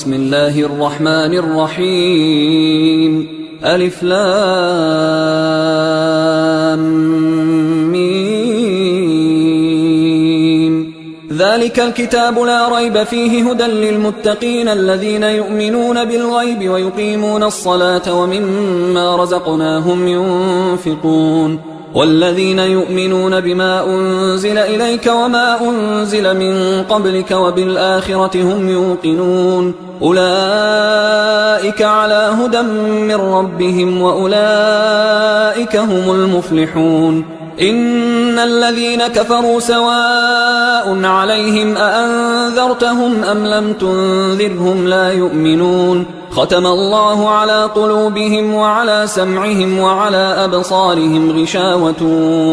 بسم الله الرحمن الرحيم ألف لام ميم ذلك الكتاب لا ريب فيه هدى للمتقين الذين يؤمنون بالغيب ويقيمون الصلاة ومما رزقناهم ينفقون والذين يؤمنون بما أنزل إليك وما أنزل من قبلك وبالآخرة هم يوقنون أولئك على هدى من ربهم وأولئك هم المفلحون إن الذين كفروا سواء عليهم أأنذرتهم أم لم تنذرهم لا يؤمنون ختم الله على قلوبهم وعلى سمعهم وعلى أبصارهم غشاوة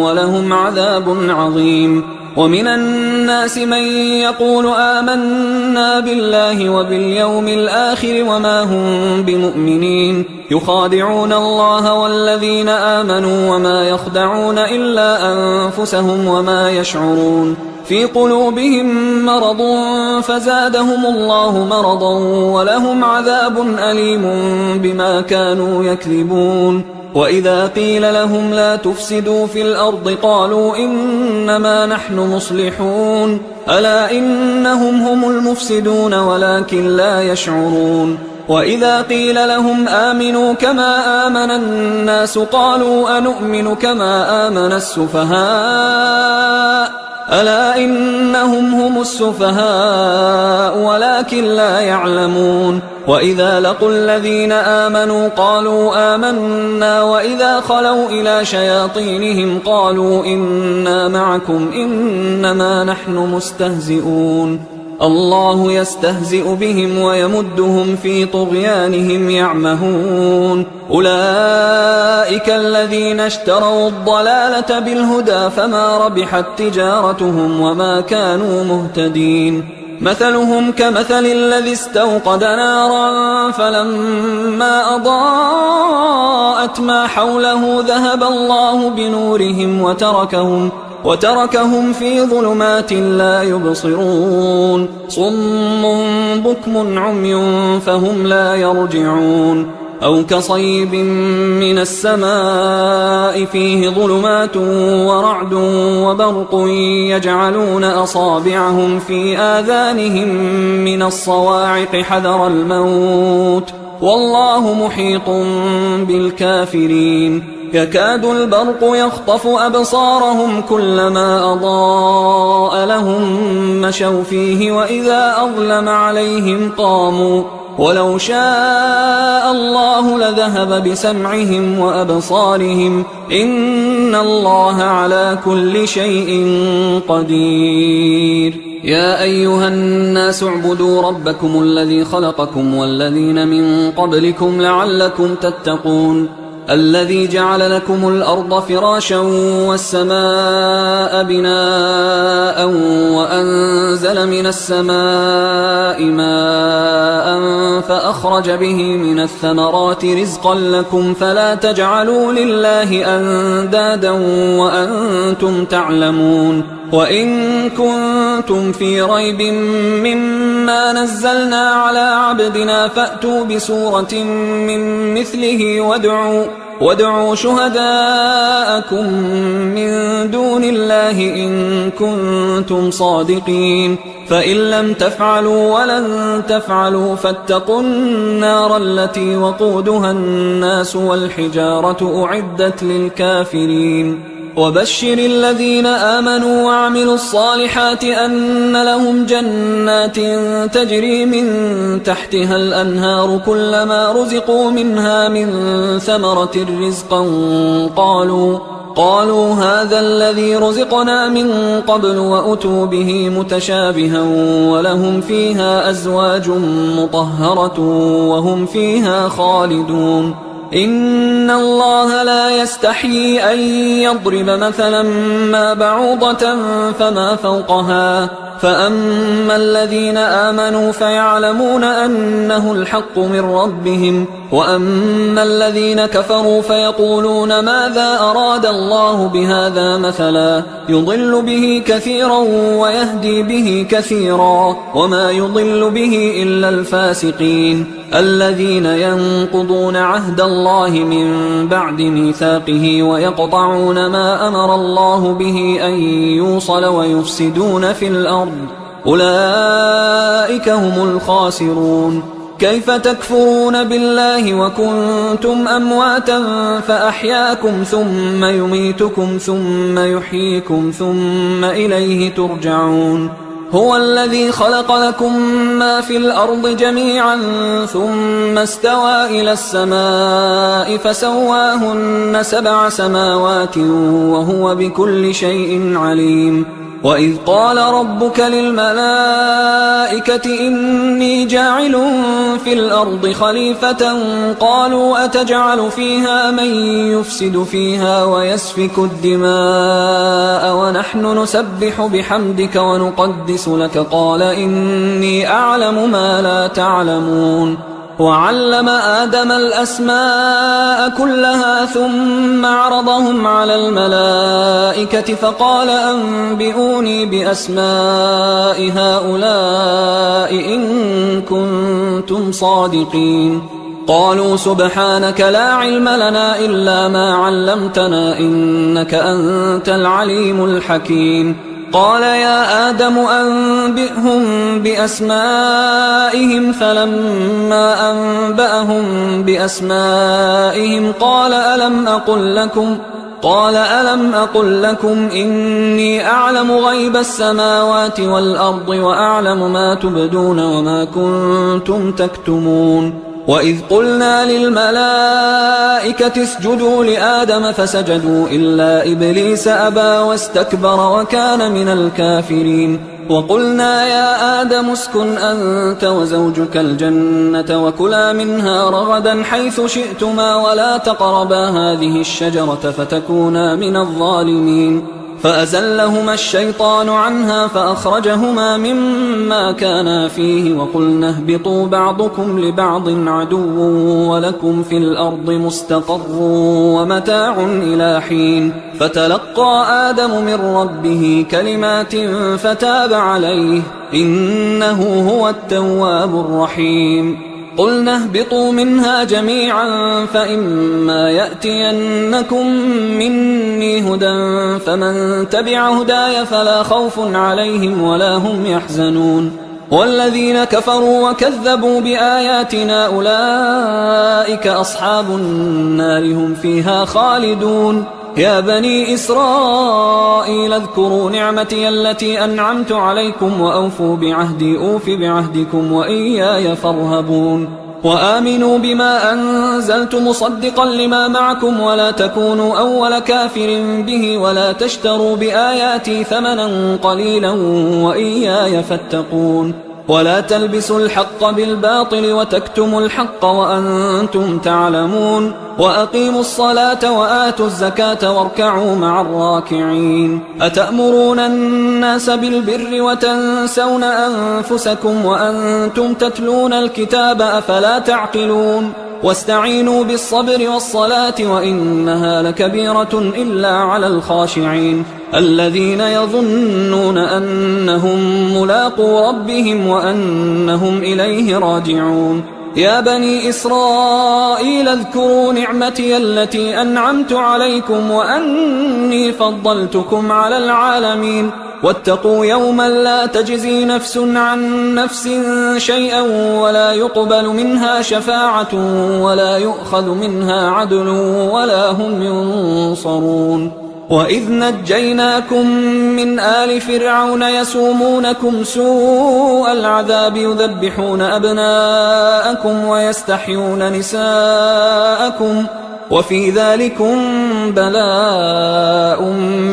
ولهم عذاب عظيم ومن الناس من يقول آمنا بالله وباليوم الآخر وما هم بمؤمنين يخادعون الله والذين آمنوا وما يخدعون إلا أنفسهم وما يشعرون في قلوبهم مرض فزادهم الله مرضا ولهم عذاب أليم بما كانوا يكذبون وإذا قيل لهم لا تفسدوا في الأرض قالوا إنما نحن مصلحون ألا إنهم هم المفسدون ولكن لا يشعرون وإذا قيل لهم آمنوا كما آمن الناس قالوا أنؤمن كما آمن السفهاء ألا إنهم هم السفهاء ولكن لا يعلمون وإذا لقوا الذين آمنوا قالوا آمنا وإذا خلوا إلى شياطينهم قالوا إنا معكم إنما نحن مستهزئون الله يستهزئ بهم ويمدهم في طغيانهم يعمهون أولئك الذين اشتروا الضلالة بالهدى فما ربحت تجارتهم وما كانوا مهتدين مثلهم كمثل الذي استوقد نارا فلما أضاءت ما حوله ذهب الله بنورهم وتركهم في ظلمات لا يبصرون صم بكم عمي فهم لا يرجعون أو كصيب من السماء فيه ظلمات ورعد وبرق يجعلون أصابعهم في آذانهم من الصواعق حذر الموت والله محيط بالكافرين يكاد البرق يخطف أبصارهم كلما أضاء لهم مشوا فيه وإذا أظلم عليهم قاموا ولو شاء الله لذهب بسمعهم وأبصارهم إن الله على كل شيء قدير يا أيها الناس اعبدوا ربكم الذي خلقكم والذين من قبلكم لعلكم تتقون الذي جعل لكم الأرض فراشا والسماء بناء وأنزل من السماء ماء فأخرج به من الثمرات رزقا لكم فلا تجعلوا لله أندادا وأنتم تعلمون وإن كنتم في ريب مما نزلنا على عبدنا فأتوا بسورة من مثله وادعوا شهداءكم من دون الله إن كنتم صادقين فإن لم تفعلوا ولن تفعلوا فاتقوا النار التي وقودها الناس والحجارة أعدت للكافرين وبشر الذين آمنوا وعملوا الصالحات أن لهم جنات تجري من تحتها الأنهار كلما رزقوا منها من ثمرة رزقا قالوا هذا الذي رزقنا من قبل وأتوا به متشابها ولهم فيها أزواج مطهرة وهم فيها خالدون إن الله لا يستحيي أن يضرب مثلا ما بعوضة فما فوقها فأما الذين آمنوا فيعلمون أنه الحق من ربهم، وأما الذين كفروا فيقولون ماذا أراد الله بهذا مثلا يضل به كثيرا ويهدي به كثيرا، وما يضل به إلا الفاسقين الذين ينقضون عهد الله من بعد ميثاقه ويقطعون ما أمر الله به أن يوصل ويفسدون في الأرض، أولئك هم الخاسرون. كيف تكفرون بالله وكنتم أمواتا فأحياكم ثم يميتكم ثم يحييكم ثم إليه ترجعون. هو الذي خلق لكم ما في الأرض جميعا ثم استوى إلى السماء فسواهن 7 سماوات وهو بكل شيء عليم. وإذ قال ربك للملائكة إني جاعل في الأرض خليفة قالوا أتجعل فيها من يفسد فيها ويسفك الدماء ونحن نسبح بحمدك ونقدس لك قال إني أعلم ما لا تعلمون. وعلم آدم الأسماء كلها ثم عرضهم على الملائكة فقال أنبئوني بأسماء هؤلاء إن كنتم صادقين. قالوا سبحانك لا علم لنا إلا ما علمتنا إنك أنت العليم الحكيم. قال يا آدم أنبئهم بأسمائهم فلما أنبأهم بأسمائهم قال ألم أقل لكم إني أعلم غيب السماوات والأرض وأعلم ما تبدون وما كنتم تكتمون. وإذ قلنا للملائكة اسجدوا لآدم فسجدوا إلا إبليس أبى واستكبر وكان من الكافرين. وقلنا يا آدم اسكن أنت وزوجك الجنة وكلا منها رغدا حيث شئتما ولا تقربا هذه الشجرة فتكونا من الظالمين. فأزلهما الشيطان عنها فأخرجهما مما كانا فيه وقلنا اهبطوا بعضكم لبعض عدو ولكم في الأرض مستقر ومتاع إلى حين. فتلقى آدم من ربه كلمات فتاب عليه إنه هو التواب الرحيم. قلنا اهبطوا منها جميعا فإما يأتينكم مني هدى فمن تبع هداي فلا خوف عليهم ولا هم يحزنون. والذين كفروا وكذبوا بآياتنا أولئك أصحاب النار هم فيها خالدون. يا بني إسرائيل اذكروا نعمتي التي أنعمت عليكم وأوفوا بعهدي أوف بعهدكم وإياي فارهبون. وآمنوا بما أنزلت مصدقا لما معكم ولا تكونوا أول كافر به ولا تشتروا بآياتي ثمنا قليلا وإياي فاتقون. ولا تلبسوا الحق بالباطل وتكتموا الحق وأنتم تعلمون. وأقيموا الصلاة وآتوا الزكاة واركعوا مع الراكعين. أتأمرون الناس بالبر وتنسون أنفسكم وأنتم تتلون الكتاب أفلا تعقلون. واستعينوا بالصبر والصلاة وإنها لكبيرة إلا على الخاشعين الذين يظنون أنهم ملاقو ربهم وأنهم إليه راجعون. يا بني إسرائيل اذكروا نعمتي التي أنعمت عليكم وأني فضلتكم على العالمين. واتقوا يوما لا تجزي نفس عن نفس شيئا ولا يقبل منها شفاعة ولا يؤخذ منها عدل ولا هم ينصرون. وإذ نجيناكم من آل فرعون يسومونكم سوء العذاب يذبحون أبناءكم ويستحيون نساءكم وفي ذلكم بلاء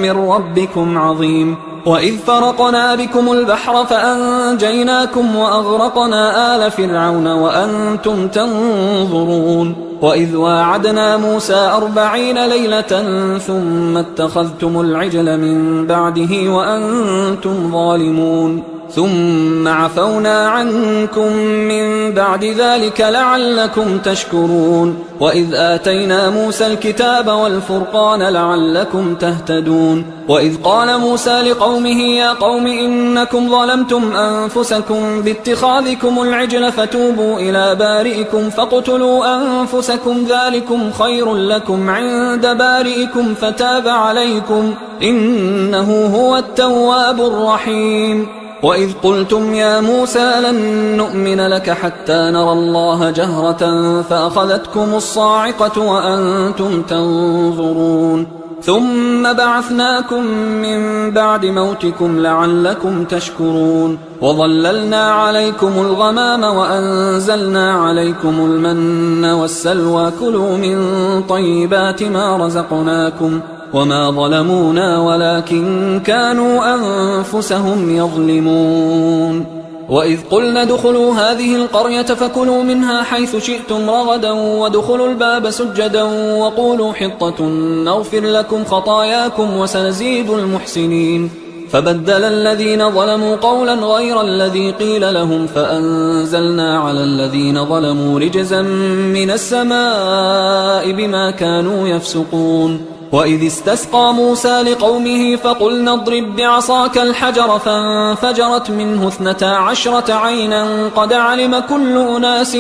من ربكم عظيم. وإذ فرقنا بكم البحر فأنجيناكم وأغرقنا آل فرعون وأنتم تنظرون. وإذ واعدنا موسى 40 ليلة ثم اتخذتم العجل من بعده وأنتم ظالمون. ثم عفونا عنكم من بعد ذلك لعلكم تشكرون وإذ آتينا موسى الكتاب والفرقان لعلكم تهتدون وإذ قال موسى لقومه يا قوم إنكم ظلمتم أنفسكم باتخاذكم العجل فتوبوا إلى بارئكم فاقتلوا أنفسكم ذلكم خير لكم عند بارئكم فتاب عليكم إنه هو التواب الرحيم وإذ قلتم يا موسى لن نؤمن لك حتى نرى الله جهرة فأخذتكم الصاعقة وأنتم تنظرون ثم بعثناكم من بعد موتكم لعلكم تشكرون وظللنا عليكم الغمام وأنزلنا عليكم المن والسلوى كلوا من طيبات ما رزقناكم وما ظلمونا ولكن كانوا أنفسهم يظلمون وإذ قلنا ادخلوا هذه القرية فكلوا منها حيث شئتم رغدا وادخلوا الباب سجدا وقولوا حطة نغفر لكم خطاياكم وسنزيد المحسنين فبدل الذين ظلموا قولا غير الذي قيل لهم فأنزلنا على الذين ظلموا رجزا من السماء بما كانوا يفسقون وإذ استسقى موسى لقومه فقلنا اضرب بعصاك الحجر فانفجرت منه 12 عينا قد علم كل أناس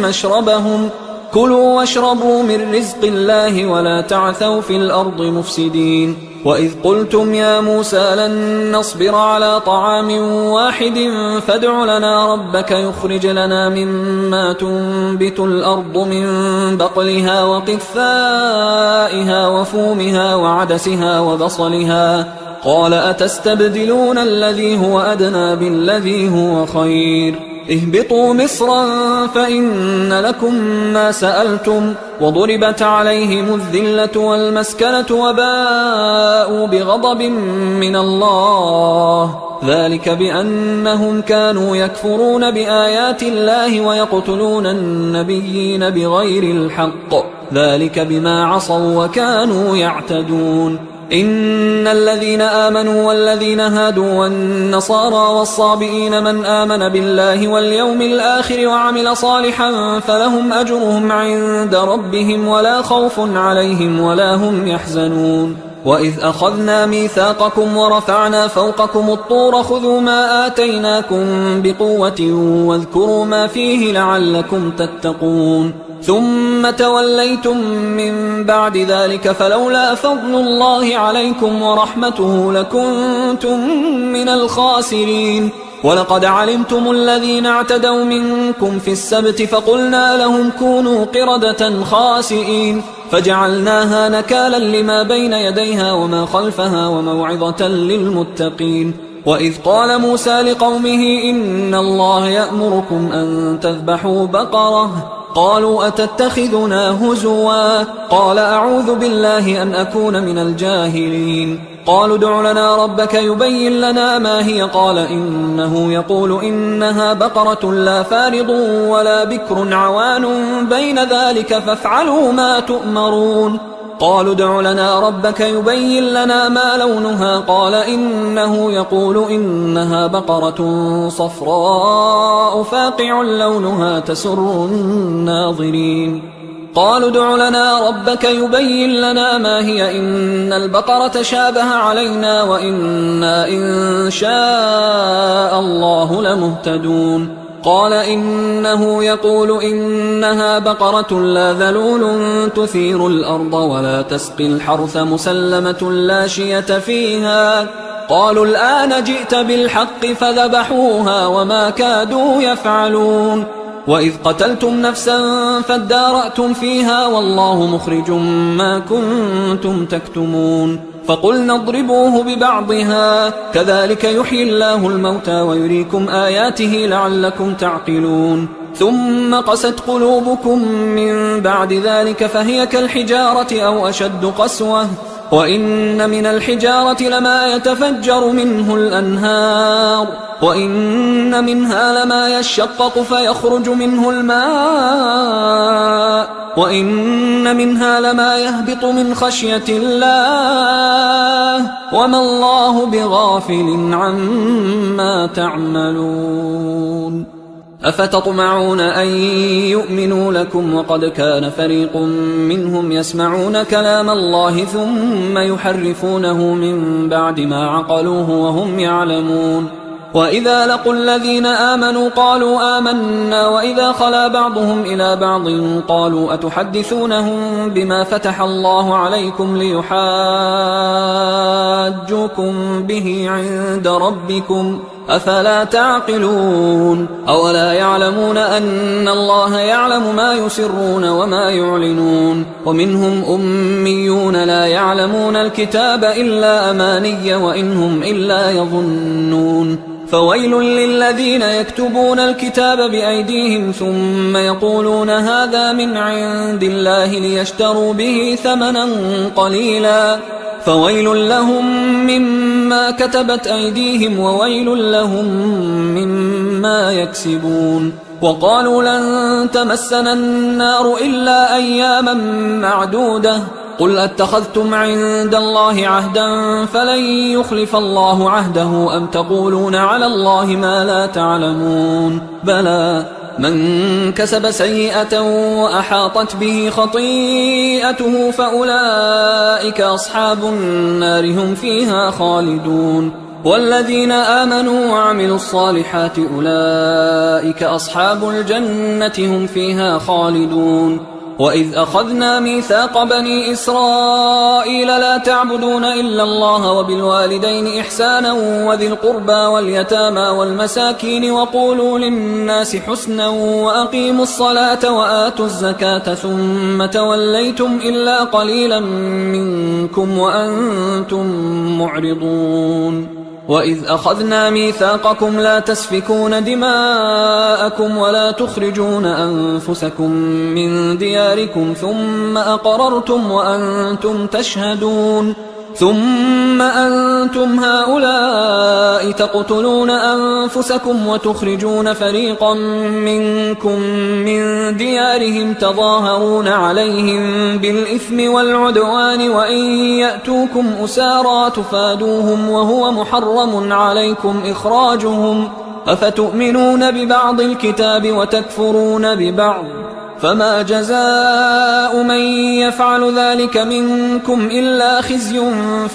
مشربهم كلوا واشربوا من رزق الله ولا تعثوا في الأرض مفسدين وإذ قلتم يا موسى لن نصبر على طعام واحد فادع لنا ربك يخرج لنا مما تنبت الأرض من بقلها وقثائها وفومها وعدسها وبصلها قال أتستبدلون الذي هو أدنى بالذي هو خير اهبطوا مصرا فإن لكم ما سألتم وضربت عليهم الذلة والمسكنة وباءوا بغضب من الله ذلك بأنهم كانوا يكفرون بآيات الله ويقتلون النبيين بغير الحق ذلك بما عصوا وكانوا يعتدون إن الذين آمنوا والذين هادوا والنصارى والصابئين من آمن بالله واليوم الآخر وعمل صالحا فلهم أجرهم عند ربهم ولا خوف عليهم ولا هم يحزنون وإذ أخذنا ميثاقكم ورفعنا فوقكم الطور خذوا ما آتيناكم بقوة واذكروا ما فيه لعلكم تتقون ثم توليتم من بعد ذلك فلولا فضل الله عليكم ورحمته لكنتم من الخاسرين ولقد علمتم الذين اعتدوا منكم في السبت فقلنا لهم كونوا قردة خاسئين فجعلناها نكالا لما بين يديها وما خلفها وموعظة للمتقين وإذ قال موسى لقومه إن الله يأمركم أن تذبحوا بقرة قالوا أتتخذنا هزوا قال أعوذ بالله أن أكون من الجاهلين قالوا ادع لنا ربك يبين لنا ما هي قال إنه يقول إنها بقرة لا فارض ولا بكر عوان بين ذلك فافعلوا ما تؤمرون قالوا ادع لنا ربك يبين لنا ما لونها قال إنه يقول إنها بقرة صفراء فاقع لونها تسر الناظرين قالوا ادع لنا ربك يبين لنا ما هي إن البقرة شابه علينا وإنا إن شاء الله لمهتدون قال إنه يقول إنها بقرة لا ذلول تثير الأرض ولا تسقي الحرث مسلمة لا شية فيها قالوا الآن جئت بالحق فذبحوها وما كادوا يفعلون وإذ قتلتم نفسا فادارأتم فيها والله مخرج ما كنتم تكتمون فقلنا اضربوه ببعضها كذلك يحيي الله الموتى ويريكم آياته لعلكم تعقلون ثم قست قلوبكم من بعد ذلك فهي كالحجارة أو أشد قسوة وإن من الحجارة لما يتفجر منه الأنهار وإن منها لما يشقق فيخرج منه الماء وإن منها لما يهبط من خشية الله وما الله بغافل عما تعملون أفتطمعون أن يؤمنوا لكم وقد كان فريق منهم يسمعون كلام الله ثم يحرفونه من بعد ما عقلوه وهم يعلمون وإذا لقوا الذين آمنوا قالوا آمنا وإذا خلا بعضهم إلى بعض قالوا أتحدثونهم بما فتح الله عليكم ليحاجوكم به عند ربكم أفلا تعقلون أولا يعلمون أن الله يعلم ما يسرون وما يعلنون ومنهم أميون لا يعلمون الكتاب إلا أماني وإنهم إلا يظنون فويل للذين يكتبون الكتاب بأيديهم ثم يقولون هذا من عند الله ليشتروا به ثمنا قليلا فويل لهم مما كتبت أيديهم وويل لهم مما يكسبون وقالوا لن تمسنا النار إلا أياما معدودة قل أتخذتم عند الله عهدا فلن يخلف الله عهده أم تقولون على الله ما لا تعلمون بلى من كسب سيئة وأحاطت به خطيئته فأولئك أصحاب النار هم فيها خالدون والذين آمنوا وعملوا الصالحات أولئك أصحاب الجنة هم فيها خالدون وإذ أخذنا ميثاق بني إسرائيل لا تعبدون إلا الله وبالوالدين إحسانا وذي القربى واليتامى والمساكين وقولوا للناس حسنا وأقيموا الصلاة وآتوا الزكاة ثم توليتم إلا قليلا منكم وأنتم معرضون وإذ أخذنا ميثاقكم لا تسفكون دماءكم ولا تخرجون أنفسكم من دياركم ثم أقررتم وأنتم تشهدون ثم أنتم هؤلاء تقتلون أنفسكم وتخرجون فريقا منكم من ديارهم تظاهرون عليهم بالإثم والعدوان وإن يأتوكم أسارى تفادوهم وهو محرم عليكم إخراجهم أفتؤمنون ببعض الكتاب وتكفرون ببعض فما جزاء من يفعل ذلك منكم إلا خزي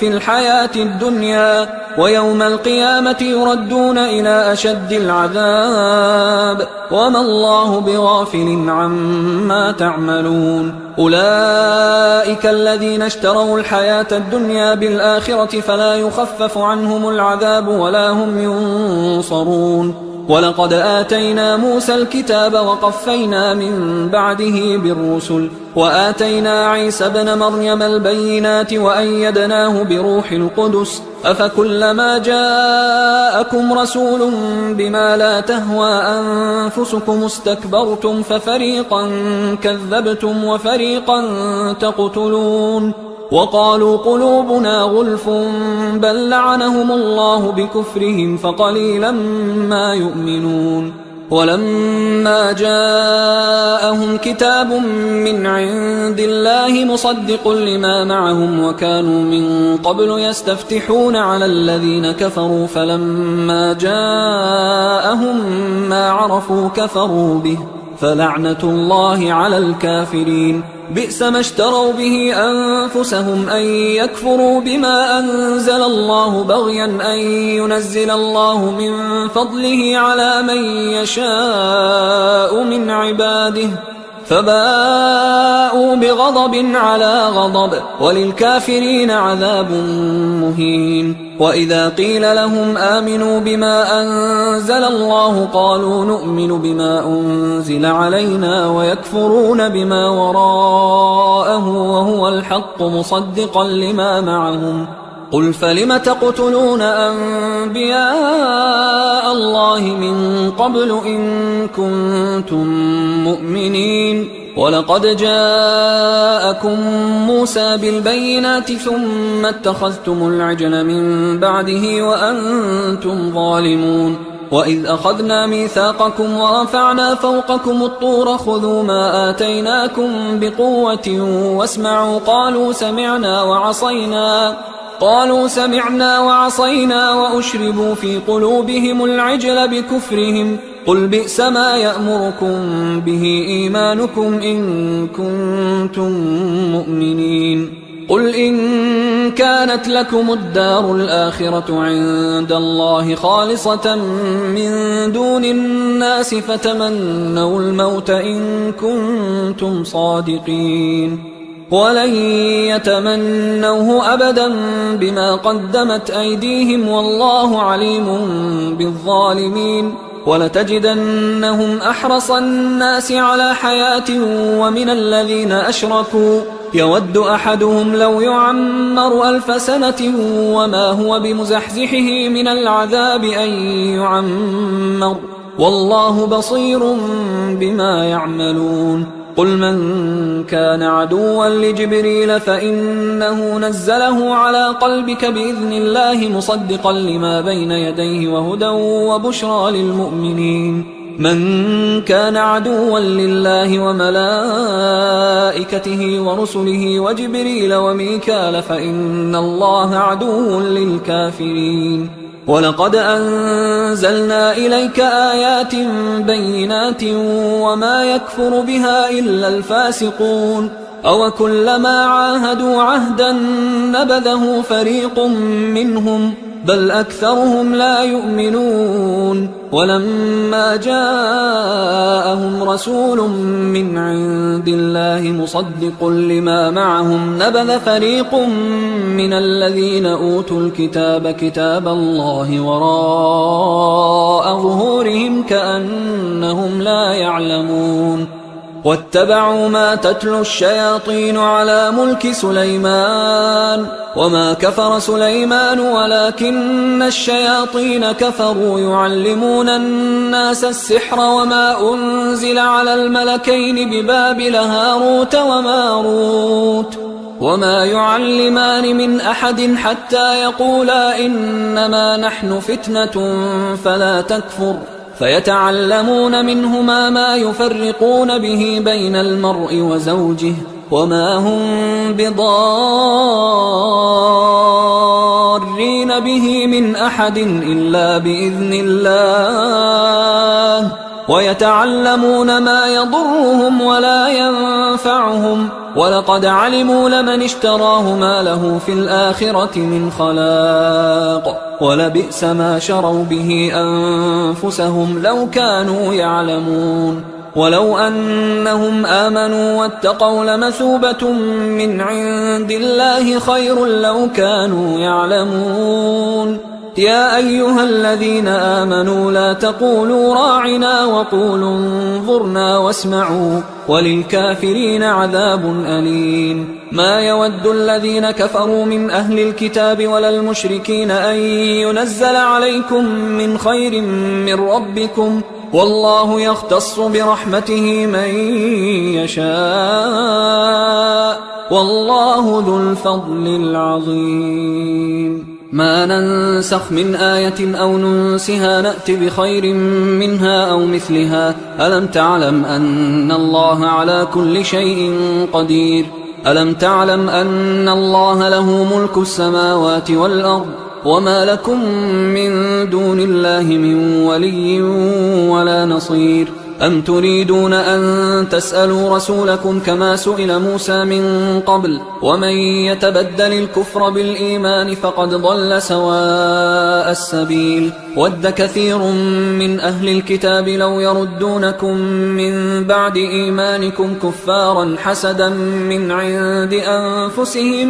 في الحياة الدنيا ويوم القيامة يردون إلى أشد العذاب وما الله بغافل عما تعملون أولئك الذين اشتروا الحياة الدنيا بالآخرة فلا يخفف عنهم العذاب ولا هم ينصرون ولقد آتينا موسى الكتاب وقفينا من بعده بالرسل وآتينا عيسى ابن مريم البينات وأيدناه بروح القدس أفكلما جاءكم رسول بما لا تهوى أنفسكم استكبرتم ففريقا كذبتم وفريقا تقتلون وقالوا قلوبنا غلف بل لعنهم الله بكفرهم فقليلا ما يؤمنون ولما جاءهم كتاب من عند الله مصدق لما معهم وكانوا من قبل يستفتحون على الذين كفروا فلما جاءهم ما عرفوا كفروا به فلعنة الله على الكافرين بئس ما اشتروا به أنفسهم أن يكفروا بما أنزل الله بغيا أن ينزل الله من فضله على من يشاء من عباده فباءوا بغضب على غضب وللكافرين عذاب مهين وإذا قيل لهم آمنوا بما أنزل الله قالوا نؤمن بما أنزل علينا ويكفرون بما وراءه وهو الحق مصدقا لما معهم قل فلم تقتلون أنبياء الله من قبل إن كنتم مؤمنين ولقد جاءكم موسى بالبينات ثم اتخذتم العجل من بعده وأنتم ظالمون وإذ أخذنا ميثاقكم ورفعنا فوقكم الطور خذوا ما آتيناكم بقوة واسمعوا قالوا سمعنا وعصينا وأشربوا في قلوبهم العجل بكفرهم قل بئس ما يأمركم به إيمانكم إن كنتم مؤمنين قل إن كانت لكم الدار الآخرة عند الله خالصة من دون الناس فتمنوا الموت إن كنتم صادقين ولن يتمنوه أبدا بما قدمت أيديهم والله عليم بالظالمين ولتجدنهم أحرص الناس على حياة ومن الذين أشركوا يود أحدهم لو يعمر 1000 سنة وما هو بمزحزحه من العذاب أن يعمر والله بصير بما يعملون قل من كان عدوا لجبريل فإنه نزله على قلبك بإذن الله مصدقا لما بين يديه وهدى وبشرى للمؤمنين من كان عدوا لله وملائكته ورسله وجبريل وميكال فإن الله عدو للكافرين ولقد أنزلنا إليك آيات بينات وما يكفر بها إلا الفاسقون أو كلما عاهدوا عهدا نبذه فريق منهم بل أكثرهم لا يؤمنون ولما جاءهم رسول من عند الله مصدق لما معهم نبذ فريق من الذين أوتوا الكتاب كتاب الله وراء ظهورهم كأنهم لا يعلمون واتبعوا ما تتلو الشياطين على ملك سليمان وما كفر سليمان ولكن الشياطين كفروا يعلمون الناس السحر وما أنزل على الملكين ببابل هاروت وماروت وما يعلمان من أحد حتى يقولا إنما نحن فتنة فلا تكفر فيتعلمون منهما ما يفرقون به بين المرء وزوجه وما هم بضارين به من أحد إلا بإذن الله ويتعلمون ما يضرهم ولا ينفعهم ولقد علموا لمن اشتراه ما له في الآخرة من خلاق ولبئس ما شروا به أنفسهم لو كانوا يعلمون ولو أنهم آمنوا واتقوا لمثوبة من عند الله خير لو كانوا يعلمون يا أيها الذين آمنوا لا تقولوا راعنا وقولوا انظرنا واسمعوا وللكافرين عذاب أليم ما يود الذين كفروا من أهل الكتاب ولا المشركين أن ينزل عليكم من خير من ربكم والله يختص برحمته من يشاء والله ذو الفضل العظيم ما ننسخ من آية أو ننسها نأت بخير منها أو مثلها ألم تعلم أن الله على كل شيء قدير ألم تعلم أن الله له ملك السماوات والأرض وما لكم من دون الله من ولي ولا نصير أم تريدون أن تسألوا رسولكم كما سئل موسى من قبل ومن يتبدل الكفر بالإيمان فقد ضل سواء السبيل ود كثير من أهل الكتاب لو يردونكم من بعد إيمانكم كفارا حسدا من عند أنفسهم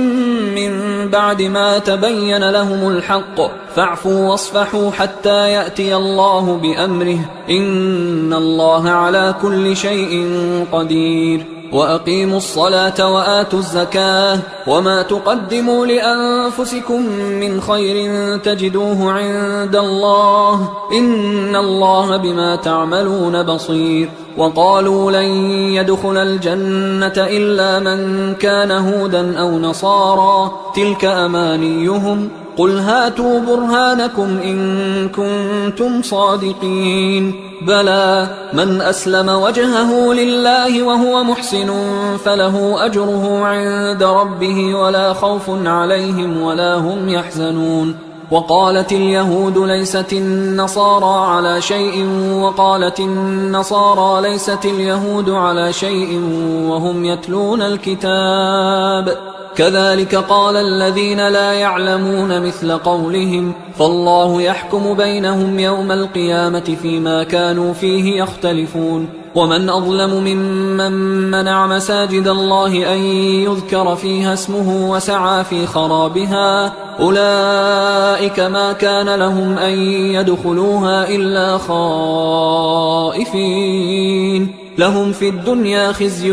من بعد ما تبين لهم الحق فاعفوا واصفحوا حتى يأتي الله بأمره إن الله على كل شيء قدير وأقيموا الصلاة وآتوا الزكاة وما تقدموا لأنفسكم من خير تجدوه عند الله إن الله بما تعملون بصير وقالوا لن يدخل الجنة إلا من كان هودا أو نصارى تلك أمانيهم قل هاتوا برهانكم إن كنتم صادقين بلى من أسلم وجهه لله وهو محسن فله أجره عند ربه ولا خوف عليهم ولا هم يحزنون وقالت اليهود ليست النصارى على شيء وقالت النصارى ليست اليهود على شيء وهم يتلون الكتاب كذلك قال الذين لا يعلمون مثل قولهم فالله يحكم بينهم يوم القيامة فيما كانوا فيه يختلفون ومن أظلم ممن منع مساجد الله أن يذكر فيها اسمه وسعى في خرابها أولئك ما كان لهم أن يدخلوها إلا خائفين لهم في الدنيا خزي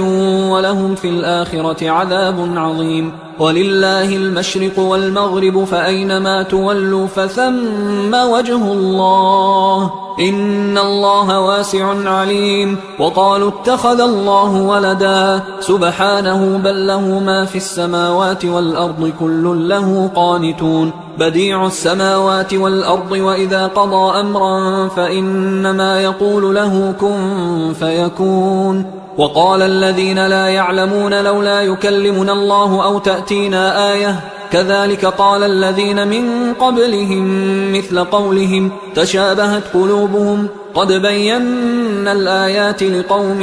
ولهم في الآخرة عذاب عظيم ولله المشرق والمغرب فأينما تولوا فثم وجه الله إن الله واسع عليم وقالوا اتخذ الله ولدا سبحانه بل له ما في السماوات والأرض كل له قانتون بديع السماوات والأرض وإذا قضى أمرا فإنما يقول له كن فيكون وقال الذين لا يعلمون لولا يكلمنا الله أو تأتينا آية كذلك قال الذين من قبلهم مثل قولهم تشابهت قلوبهم قد بينا الآيات لقوم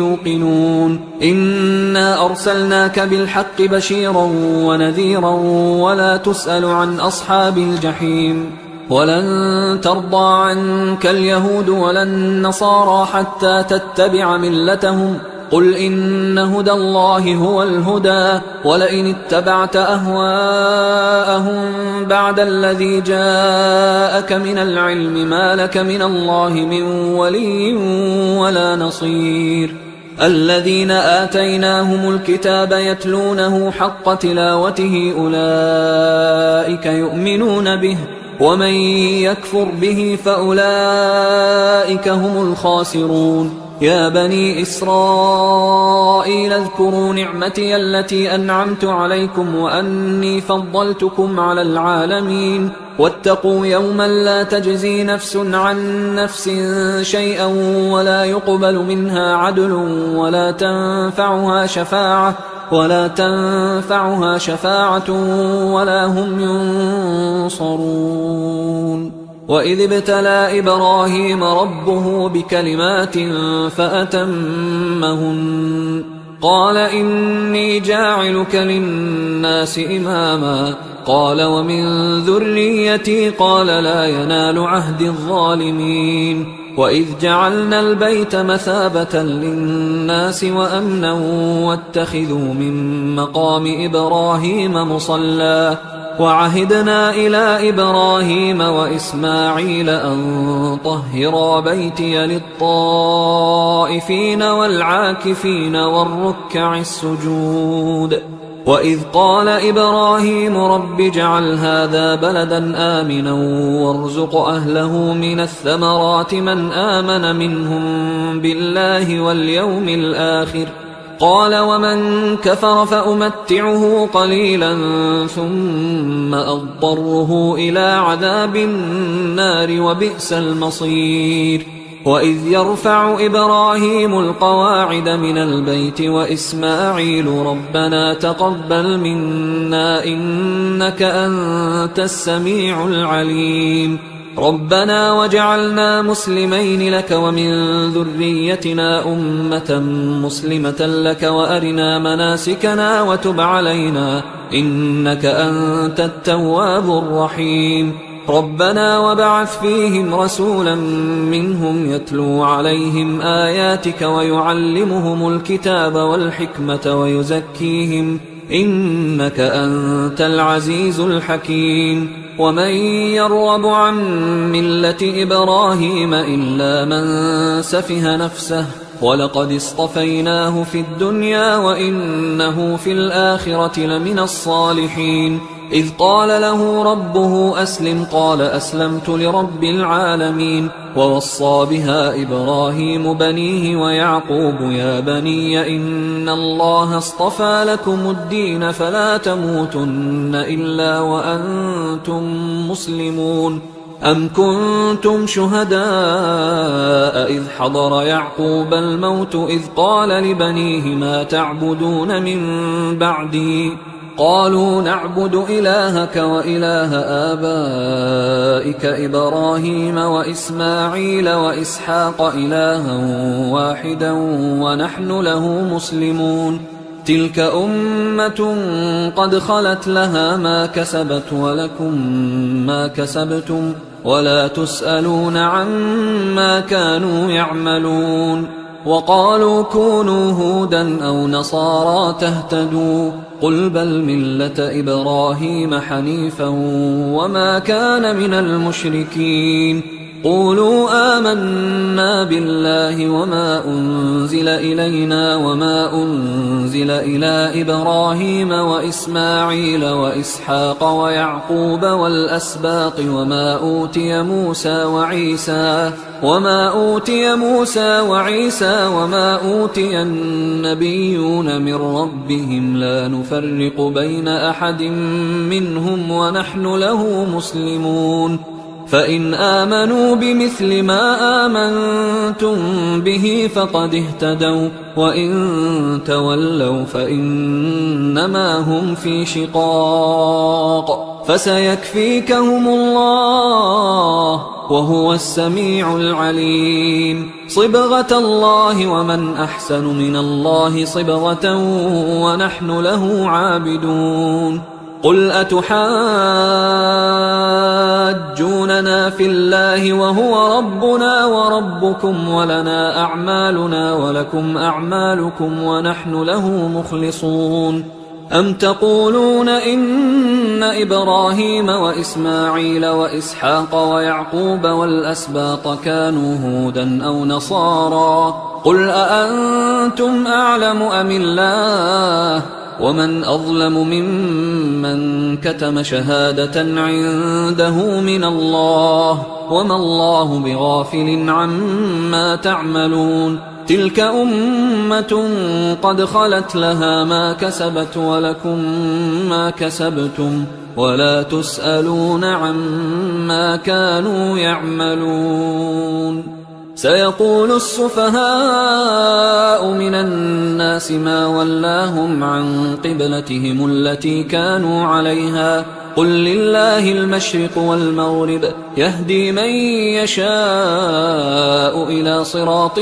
يوقنون إنا أرسلناك بالحق بشيرا ونذيرا ولا تسأل عن أصحاب الجحيم ولن ترضى عنك اليهود ولا النصارى حتى تتبع ملتهم قل إن هدى الله هو الهدى ولئن اتبعت أهواءهم بعد الذي جاءك من العلم ما لك من الله من ولي ولا نصير الذين آتيناهم الكتاب يتلونه حق تلاوته أولئك يؤمنون به ومن يكفر به فأولئك هم الخاسرون يا بني إسرائيل اذكروا نعمتي التي أنعمت عليكم وأني فضلتكم على العالمين واتقوا يوما لا تجزي نفس عن نفس شيئا ولا يقبل منها عدل ولا تنفعها شفاعة ولا هم ينصرون وإذ ابتلى إبراهيم ربه بكلمات فأتمهن قال إني جاعلك للناس إماما قال ومن ذريتي قال لا ينال عهد الظالمين وإذ جعلنا البيت مثابة للناس وأمنا واتخذوا من مقام إبراهيم مصلى وعهدنا إلى إبراهيم وإسماعيل أن طهرا بيتي للطائفين والعاكفين والركع السجود وإذ قال إبراهيم رب اجعل هذا بلدا آمنا وارزق أهله من الثمرات من آمن منهم بالله واليوم الآخر قال ومن كفر فأمتعه قليلا ثم أضطره إلى عذاب النار وبئس المصير وإذ يرفع إبراهيم القواعد من البيت وإسماعيل ربنا تقبل منا إنك أنت السميع العليم ربنا وجعلنا مسلمين لك ومن ذريتنا أمة مسلمة لك وأرنا مناسكنا وتب علينا إنك أنت التواب الرحيم ربنا وابعث فيهم رسولا منهم يتلو عليهم آياتك ويعلمهم الكتاب والحكمة ويزكيهم إنك أنت العزيز الحكيم ومن يرغب عن ملة إبراهيم إلا من سفه نفسه ولقد اصطفيناه في الدنيا وإنه في الآخرة لمن الصالحين إذ قال له ربه أسلم قال أسلمت لرب العالمين. ووصى بها إبراهيم بنيه ويعقوب يا بني إن الله اصطفى لكم الدين فلا تموتن إلا وأنتم مسلمون. أم كنتم شهداء إذ حضر يعقوب الموت إذ قال لبنيه ما تعبدون من بعدي قالوا نعبد إلهك وإله آبائك إبراهيم وإسماعيل وإسحاق إلها واحدا ونحن له مسلمون. تلك أمة قد خلت لها ما كسبت ولكم ما كسبتم ولا تسألون عما كانوا يعملون. وقالوا كونوا هودا أو نصارى تهتدوا قل بل ملة إبراهيم حنيفا وما كان من المشركين. قولوا آمنا بالله وما أنزل إلينا وما أنزل إلى إبراهيم وإسماعيل وإسحاق ويعقوب والأسباط وما أوتي موسى وعيسى وما أوتي النبيون من ربهم لا نفرق بين أحد منهم ونحن له مسلمون. فإن آمنوا بمثل ما آمنتم به فقد اهتدوا وإن تولوا فإنما هم في شقاق فسيكفيكهم الله وهو السميع العليم. صبغة الله ومن أحسن من الله صبغة ونحن له عابدون. قل أتحاجوننا في الله وهو ربنا وربكم ولنا أعمالنا ولكم أعمالكم ونحن له مخلصون. أم تقولون إن إبراهيم وإسماعيل وإسحاق ويعقوب والأسباط كانوا هودا أو نصارى قل أأنتم أعلم أم الله ومن أظلم ممن كتم شهادة عنده من الله وما الله بغافل عما تعملون. تلك أمة قد خلت لها ما كسبت ولكم ما كسبتم ولا تسألون عما كانوا يعملون. سيقول السفهاء من الناس ما ولاهم عن قبلتهم التي كانوا عليها قل لله المشرق والمغرب يهدي من يشاء إلى صراط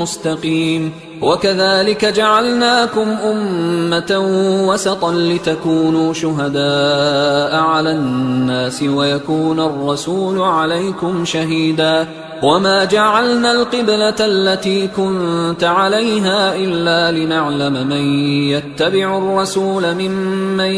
مستقيم. وكذلك جعلناكم أمة وسطا لتكونوا شهداء على الناس ويكون الرسول عليكم شهيدا. وما جعلنا القبلة التي كنت عليها إلا لنعلم من يتبع الرسول ممن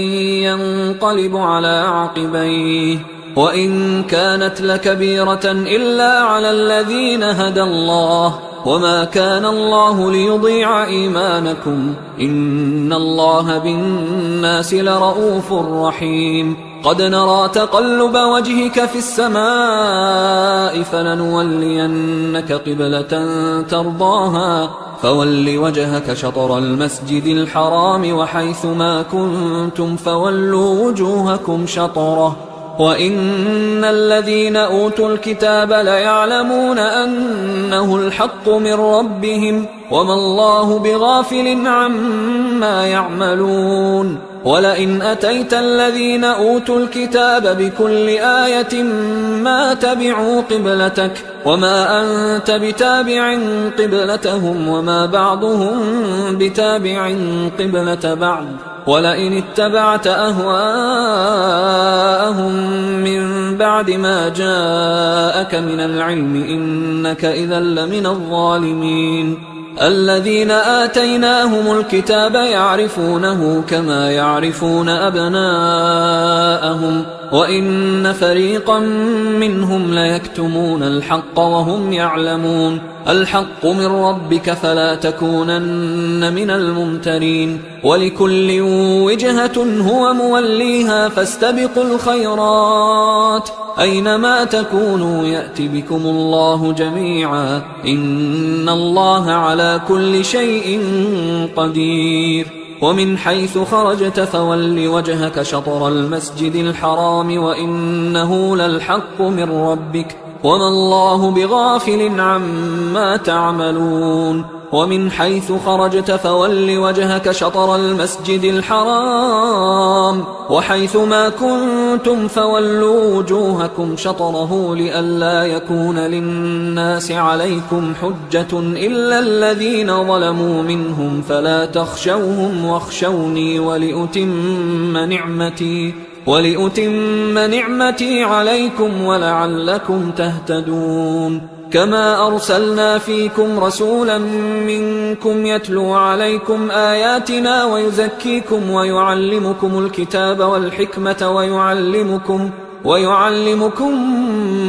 ينقلب على عقبيه وإن كانت لكبيرة إلا على الذين هدى الله وما كان الله ليضيع إيمانكم إن الله بالناس لرؤوف رحيم. قد نرى تقلب وجهك في السماء فلنولينك قبلة ترضاها فول وجهك شطر المسجد الحرام وحيث ما كنتم فولوا وجوهكم شطره وإن الذين أوتوا الكتاب ليعلمون أنه الحق من ربهم وما الله بغافل عما يعملون. ولئن أتيت الذين أوتوا الكتاب بكل آية ما تبعوا قبلتك وما أنت بتابع قبلتهم وما بعضهم بتابع قبلة بعض ولئن اتبعت أهواءهم من بعد ما جاءك من العلم إنك إذا لمن الظالمين. الذين آتيناهم الكتاب يعرفونه كما يعرفون أبناءهم وإن فريقا منهم ليكتمون الحق وهم يعلمون الحق من ربك فلا تكونن من الممترين ولكل وجهة هو موليها فاستبقوا الخيرات أينما تكونوا يأت بكم الله جميعا إن الله على كل شيء قدير ومن حيث خرجت فول وجهك شطر المسجد الحرام وإنه للحق من ربك وما الله بغافل عما تعملون ومن حيث خرجت فول وجهك شطر المسجد الحرام وحيث ما كنتم فولوا وجوهكم شطره لئلا يكون للناس عليكم حجة إلا الذين ظلموا منهم فلا تخشوهم واخشوني ولأتم نعمتي عليكم ولعلكم تهتدون كما أرسلنا فيكم رسولا منكم يتلو عليكم آياتنا ويزكيكم ويعلمكم الكتاب والحكمة ويعلمكم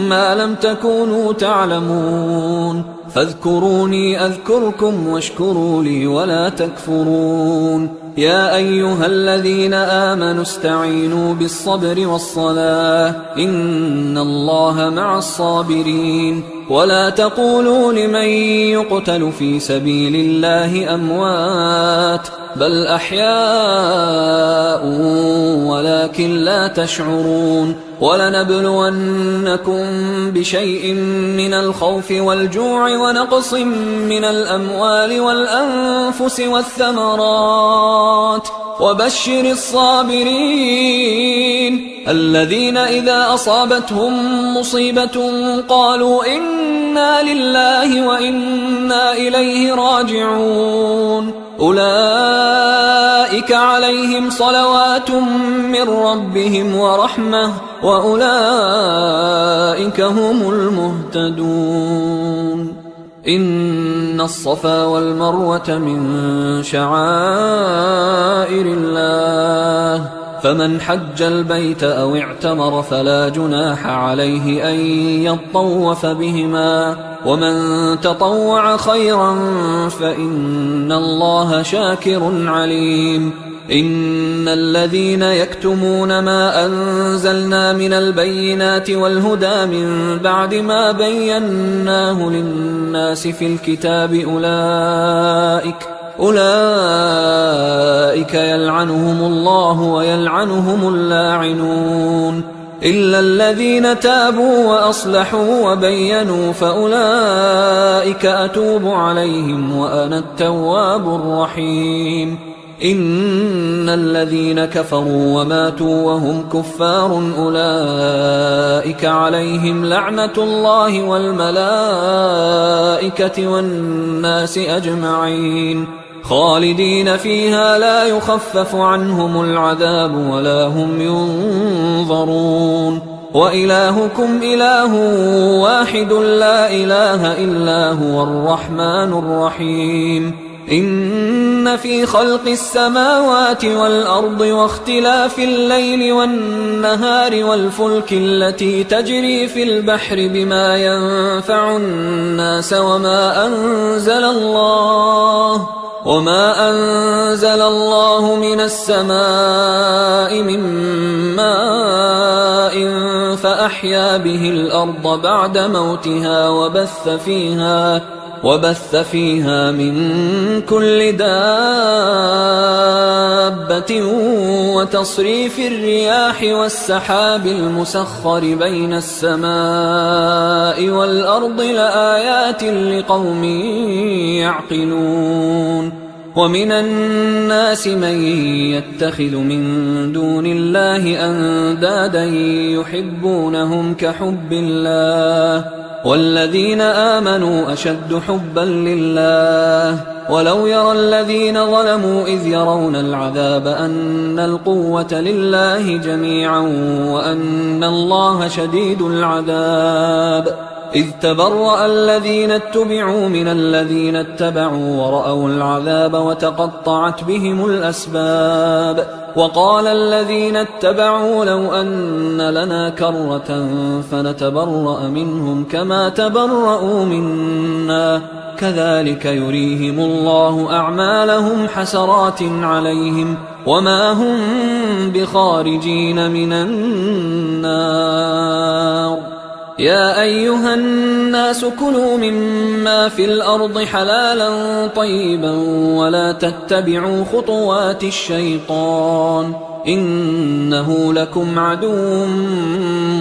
ما لم تكونوا تعلمون فاذكروني أذكركم واشكروا لي ولا تكفرون يا أيها الذين آمنوا استعينوا بالصبر والصلاة إن الله مع الصابرين ولا تقولوا لمن يقتل في سبيل الله أموات بل أحياء ولكن لا تشعرون ولنبلونكم بشيء من الخوف والجوع ونقص من الأموال والأنفس والثمرات وبشر الصابرين الذين إذا أصابتهم مصيبة قالوا إنا لله وإنا إليه راجعون أولئك عليهم صلوات من ربهم ورحمة وأولئك هم المهتدون إن الصفا والمروة من شعائر الله فمن حج البيت أو اعتمر فلا جناح عليه أن يطوف بهما ومن تطوع خيرا فإن الله شاكر عليم إن الذين يكتمون ما أنزلنا من البينات والهدى من بعد ما بيناه للناس في الكتاب أولئك يلعنهم الله ويلعنهم اللاعنون إلا الذين تابوا وأصلحوا وبينوا فأولئك أتوب عليهم وأنا التواب الرحيم إن الذين كفروا وماتوا وهم كفار أولئك عليهم لعنة الله والملائكة والناس أجمعين خالدين فيها لا يخفف عنهم العذاب ولا هم ينظرون وإلهكم إله واحد لا إله إلا هو الرحمن الرحيم إن في خلق السماوات والأرض واختلاف الليل والنهار والفلك التي تجري في البحر بما ينفع الناس وما أنزل الله من السماء من ماء فأحيا به الأرض بعد موتها وبث فيها من كل دابة وتصريف الرياح والسحاب المسخر بين السماء والأرض لآيات لقوم يعقلون ومن الناس من يتخذ من دون الله أندادا يحبونهم كحب الله والذين آمنوا أشد حبا لله ولو يرى الذين ظلموا إذ يرون العذاب أن القوة لله جميعا وأن الله شديد العذاب إذ تبرأ الذين اتبعوا من الذين اتبعوا ورأوا العذاب وتقطعت بهم الأسباب وقال الذين اتبعوا لو أن لنا كرة فنتبرأ منهم كما تبرأوا منا كذلك يريهم الله أعمالهم حسرات عليهم وما هم بخارجين من النار يا أيها الناس كلوا مما في الأرض حلالا طيبا ولا تتبعوا خطوات الشيطان إنه لكم عدو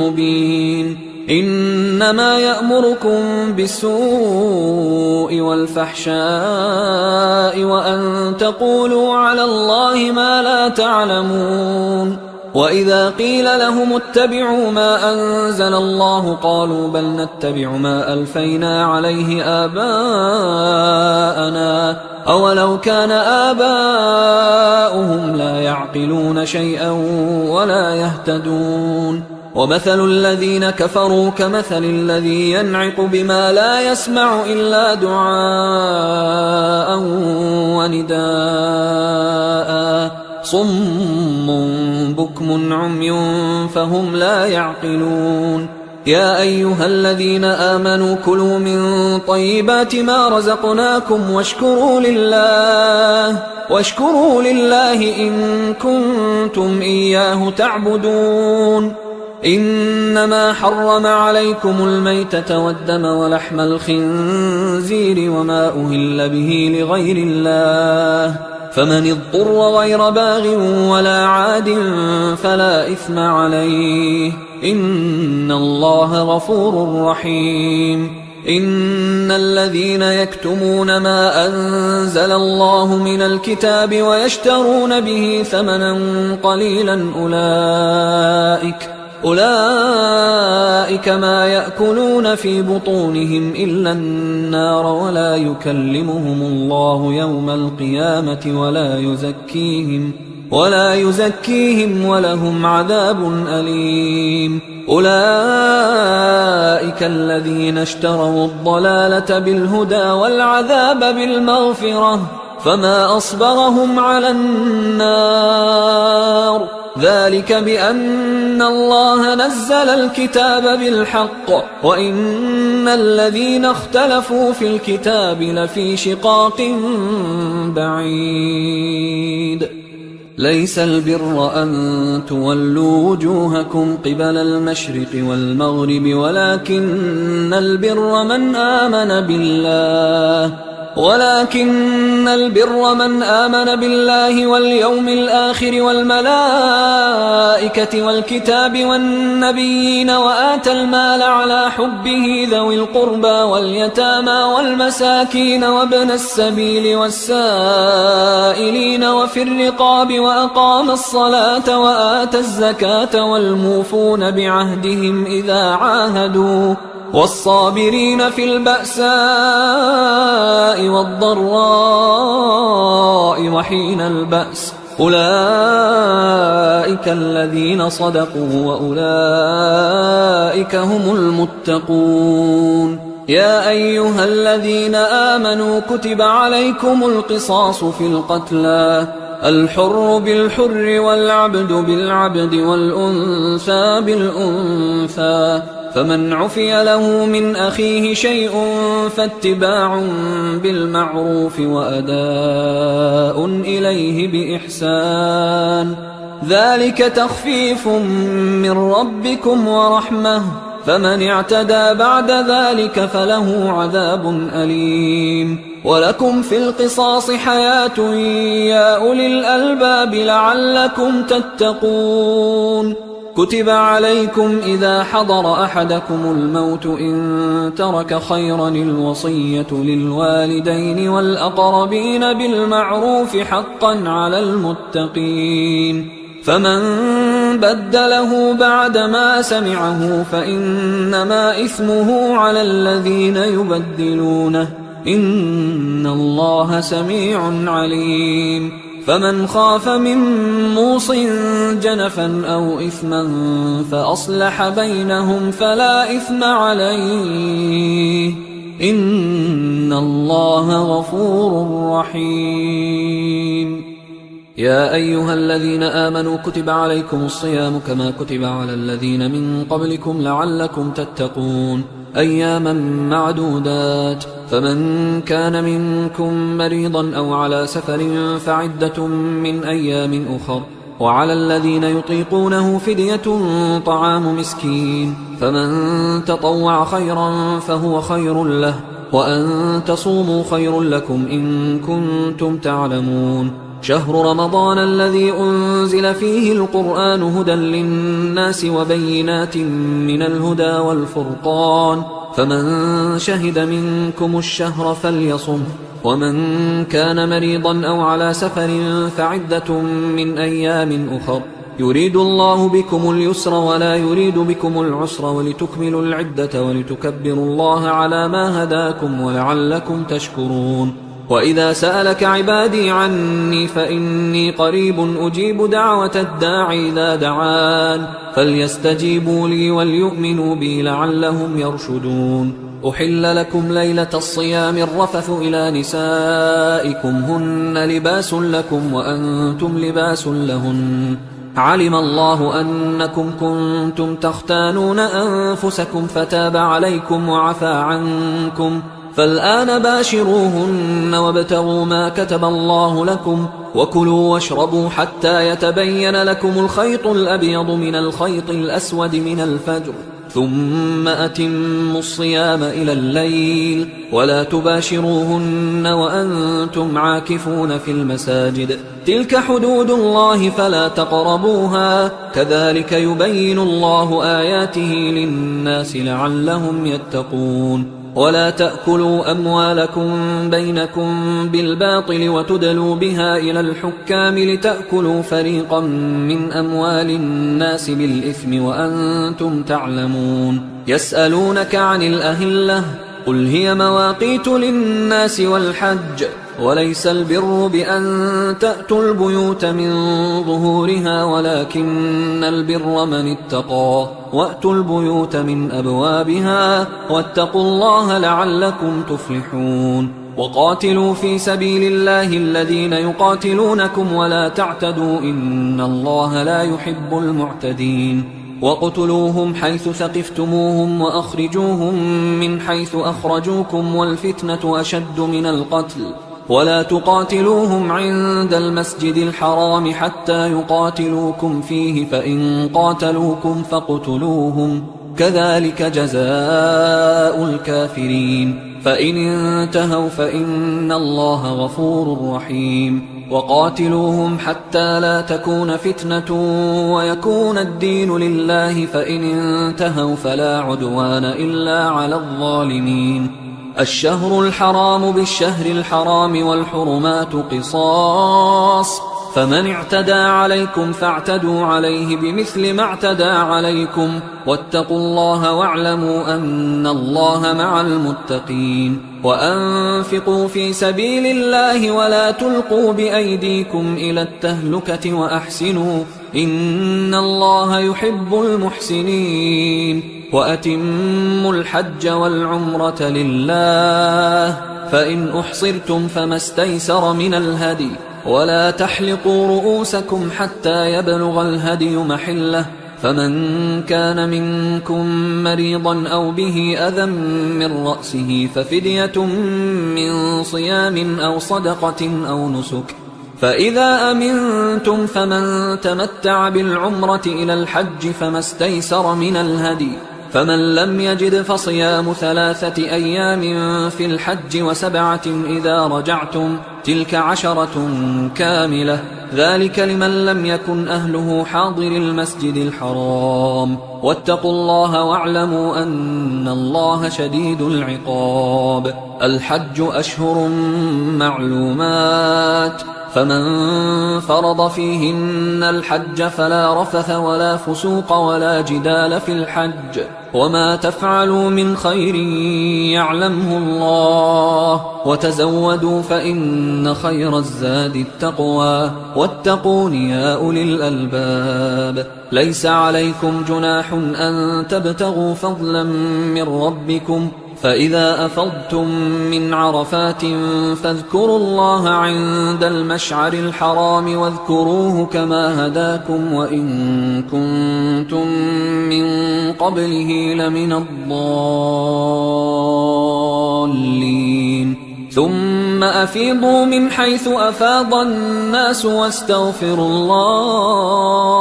مبين إنما يأمركم بالسوء والفحشاء وأن تقولوا على الله ما لا تعلمون وإذا قيل لهم اتبعوا ما أنزل الله قالوا بل نتبع ما ألفينا عليه آباءنا أولو كان آباؤهم لا يعقلون شيئا ولا يهتدون ومثل الذين كفروا كمثل الذي ينعق بما لا يسمع إلا دعاء ونداء صم بكم عمي فهم لا يعقلون يا أيها الذين آمنوا كلوا من طيبات ما رزقناكم واشكروا لله إن كنتم إياه تعبدون إنما حرم عليكم الميتة والدم ولحم الخنزير وما أهل به لغير الله فمن اضطر غير باغ ولا عاد فلا إثم عليه إن الله غفور رحيم إن الذين يكتمون ما أنزل الله من الكتاب ويشترون به ثمنا قليلا أولئك ما يأكلون في بطونهم إلا النار ولا يكلمهم الله يوم القيامة ولا يزكيهم ولهم عذاب أليم أولئك الذين اشتروا الضلالة بالهدى والعذاب بالمغفرة فما أصبرهم على النار ذلك بأن الله نزل الكتاب بالحق وإن الذين اختلفوا في الكتاب لفي شقاق بعيد ليس البر أن تولوا وجوهكم قبل المشرق والمغرب ولكن البر من آمن بالله واليوم الآخر والملائكة والكتاب والنبيين وآتى المال على حبه ذوي القربى واليتامى والمساكين وابن السبيل والسائلين وفي الرقاب وأقام الصلاة وآتى الزكاة والموفون بعهدهم إذا عاهدوا والصابرين في البأساء والضراء وحين البأس أولئك الذين صدقوا وأولئك هم المتقون يا أيها الذين آمنوا كتب عليكم القصاص في القتلى الحر بالحر والعبد بالعبد والأنثى بالأنثى فمن عفي له من أخيه شيء فاتباع بالمعروف وأداء إليه بإحسان ذلك تخفيف من ربكم ورحمة فمن اعتدى بعد ذلك فله عذاب أليم ولكم في القصاص حياة يا أولي الألباب لعلكم تتقون كتب عليكم إذا حضر أحدكم الموت إن ترك خيرا الوصية للوالدين والأقربين بالمعروف حقا على المتقين فمن بدله بعدما سمعه فإنما إثمه على الذين يبدلونه إن الله سميع عليم فمن خاف من موص جنفا أو إثما فأصلح بينهم فلا إثم عليه إن الله غفور رحيم. يا أيها الذين آمنوا كتب عليكم الصيام كما كتب على الذين من قبلكم لعلكم تتقون أياما معدودات، فمن كان منكم مريضا أو على سفر فعدة من أيام أخر، وعلى الذين يطيقونه فدية طعام مسكين، فمن تطوع خيرا فهو خير له، وأن تصوموا خير لكم إن كنتم تعلمون. شهر رمضان الذي أنزل فيه القرآن هدى للناس وبينات من الهدى والفرقان، فمن شهد منكم الشهر فليصم، ومن كان مريضا أو على سفر فعدة من أيام أخر، يريد الله بكم اليسر ولا يريد بكم العسر ولتكملوا العدة ولتكبروا الله على ما هداكم ولعلكم تشكرون. وإذا سألك عبادي عني فإني قريب أجيب دعوة الداعي إذا دعان، فليستجيبوا لي وليؤمنوا بي لعلهم يرشدون. أحل لكم ليلة الصيام الرفث إلى نسائكم هن لباس لكم وأنتم لباس لهن، علم الله أنكم كنتم تختانون أنفسكم فتاب عليكم وعفى عنكم، فالآن باشروهن وابتغوا ما كتب الله لكم، وكلوا واشربوا حتى يتبين لكم الخيط الأبيض من الخيط الأسود من الفجر، ثم أتموا الصيام إلى الليل، ولا تباشروهن وأنتم عاكفون في المساجد، تلك حدود الله فلا تقربوها، كذلك يبين الله آياته للناس لعلهم يتقون. ولا تأكلوا أموالكم بينكم بالباطل وتدلوا بها إلى الحكام لتأكلوا فريقا من أموال الناس بالإثم وأنتم تعلمون. يسألونك عن الأهلة قل هي مواقيت للناس والحج، وليس البر بأن تأتوا البيوت من ظهورها ولكن البر من اتقى، وأتوا البيوت من أبوابها واتقوا الله لعلكم تفلحون. وقاتلوا في سبيل الله الذين يقاتلونكم ولا تعتدوا إن الله لا يحب المعتدين. وَاقْتُلُوهُمْ حَيْثُ ثَقِفْتُمُوهُمْ وَأَخْرِجُوهُمْ مِنْ حَيْثُ أَخْرَجُوكُمْ وَالْفِتْنَةُ أَشَدُّ مِنَ الْقَتْلِ وَلَا تُقَاتِلُوهُمْ عِندَ الْمَسْجِدِ الْحَرَامِ حَتَّى يُقَاتِلُوكُمْ فِيهِ فَإِنْ قَاتَلُوكُمْ فَاقْتُلُوهُمْ كَذَلِكَ جَزَاءُ الْكَافِرِينَ فَإِنِ انْتَهَوْا فَإِنَّ اللَّهَ غَفُورٌ رَحِيمٌ. وقاتلوهم حتى لا تكون فتنة ويكون الدين لله، فإن انتهوا فلا عدوان إلا على الظالمين. الشهر الحرام بالشهر الحرام والحرمات قصاص، فمن اعتدى عليكم فاعتدوا عليه بمثل ما اعتدى عليكم، واتقوا الله واعلموا أن الله مع المتقين. وأنفقوا في سبيل الله ولا تلقوا بأيديكم إلى التهلكة وأحسنوا إن الله يحب المحسنين. وأتموا الحج والعمرة لله، فإن أحصرتم فما استيسر من الهدي، ولا تحلقوا رؤوسكم حتى يبلغ الهدي محله، فمن كان منكم مريضا أو به أذى من رأسه ففدية من صيام أو صدقة أو نسك، فإذا أمنتم فمن تمتع بالعمرة إلى الحج فما استيسر من الهدي، فمن لم يجد فصيام 3 أيام في الحج و7 إذا رجعتم، تلك 10 كاملة، ذلك لمن لم يكن أهله حاضر المسجد الحرام. واتقوا الله واعلموا أن الله شديد العقاب. الحج أشهر معلومات، فمن فرض فيهن الحج فلا رفث ولا فسوق ولا جدال في الحج، وما تفعلوا من خير يعلمه الله وتزودوا فإن خير الزاد التقوى واتقون يا أولي الألباب ليس عليكم جناح أن تبتغوا فضلا من ربكم فإذا أفضتم من عرفات فاذكروا الله عند المشعر الحرام واذكروه كما هداكم وإن كنتم من قبله لمن الضالين ثم أفيضوا من حيث أفاض الناس واستغفروا الله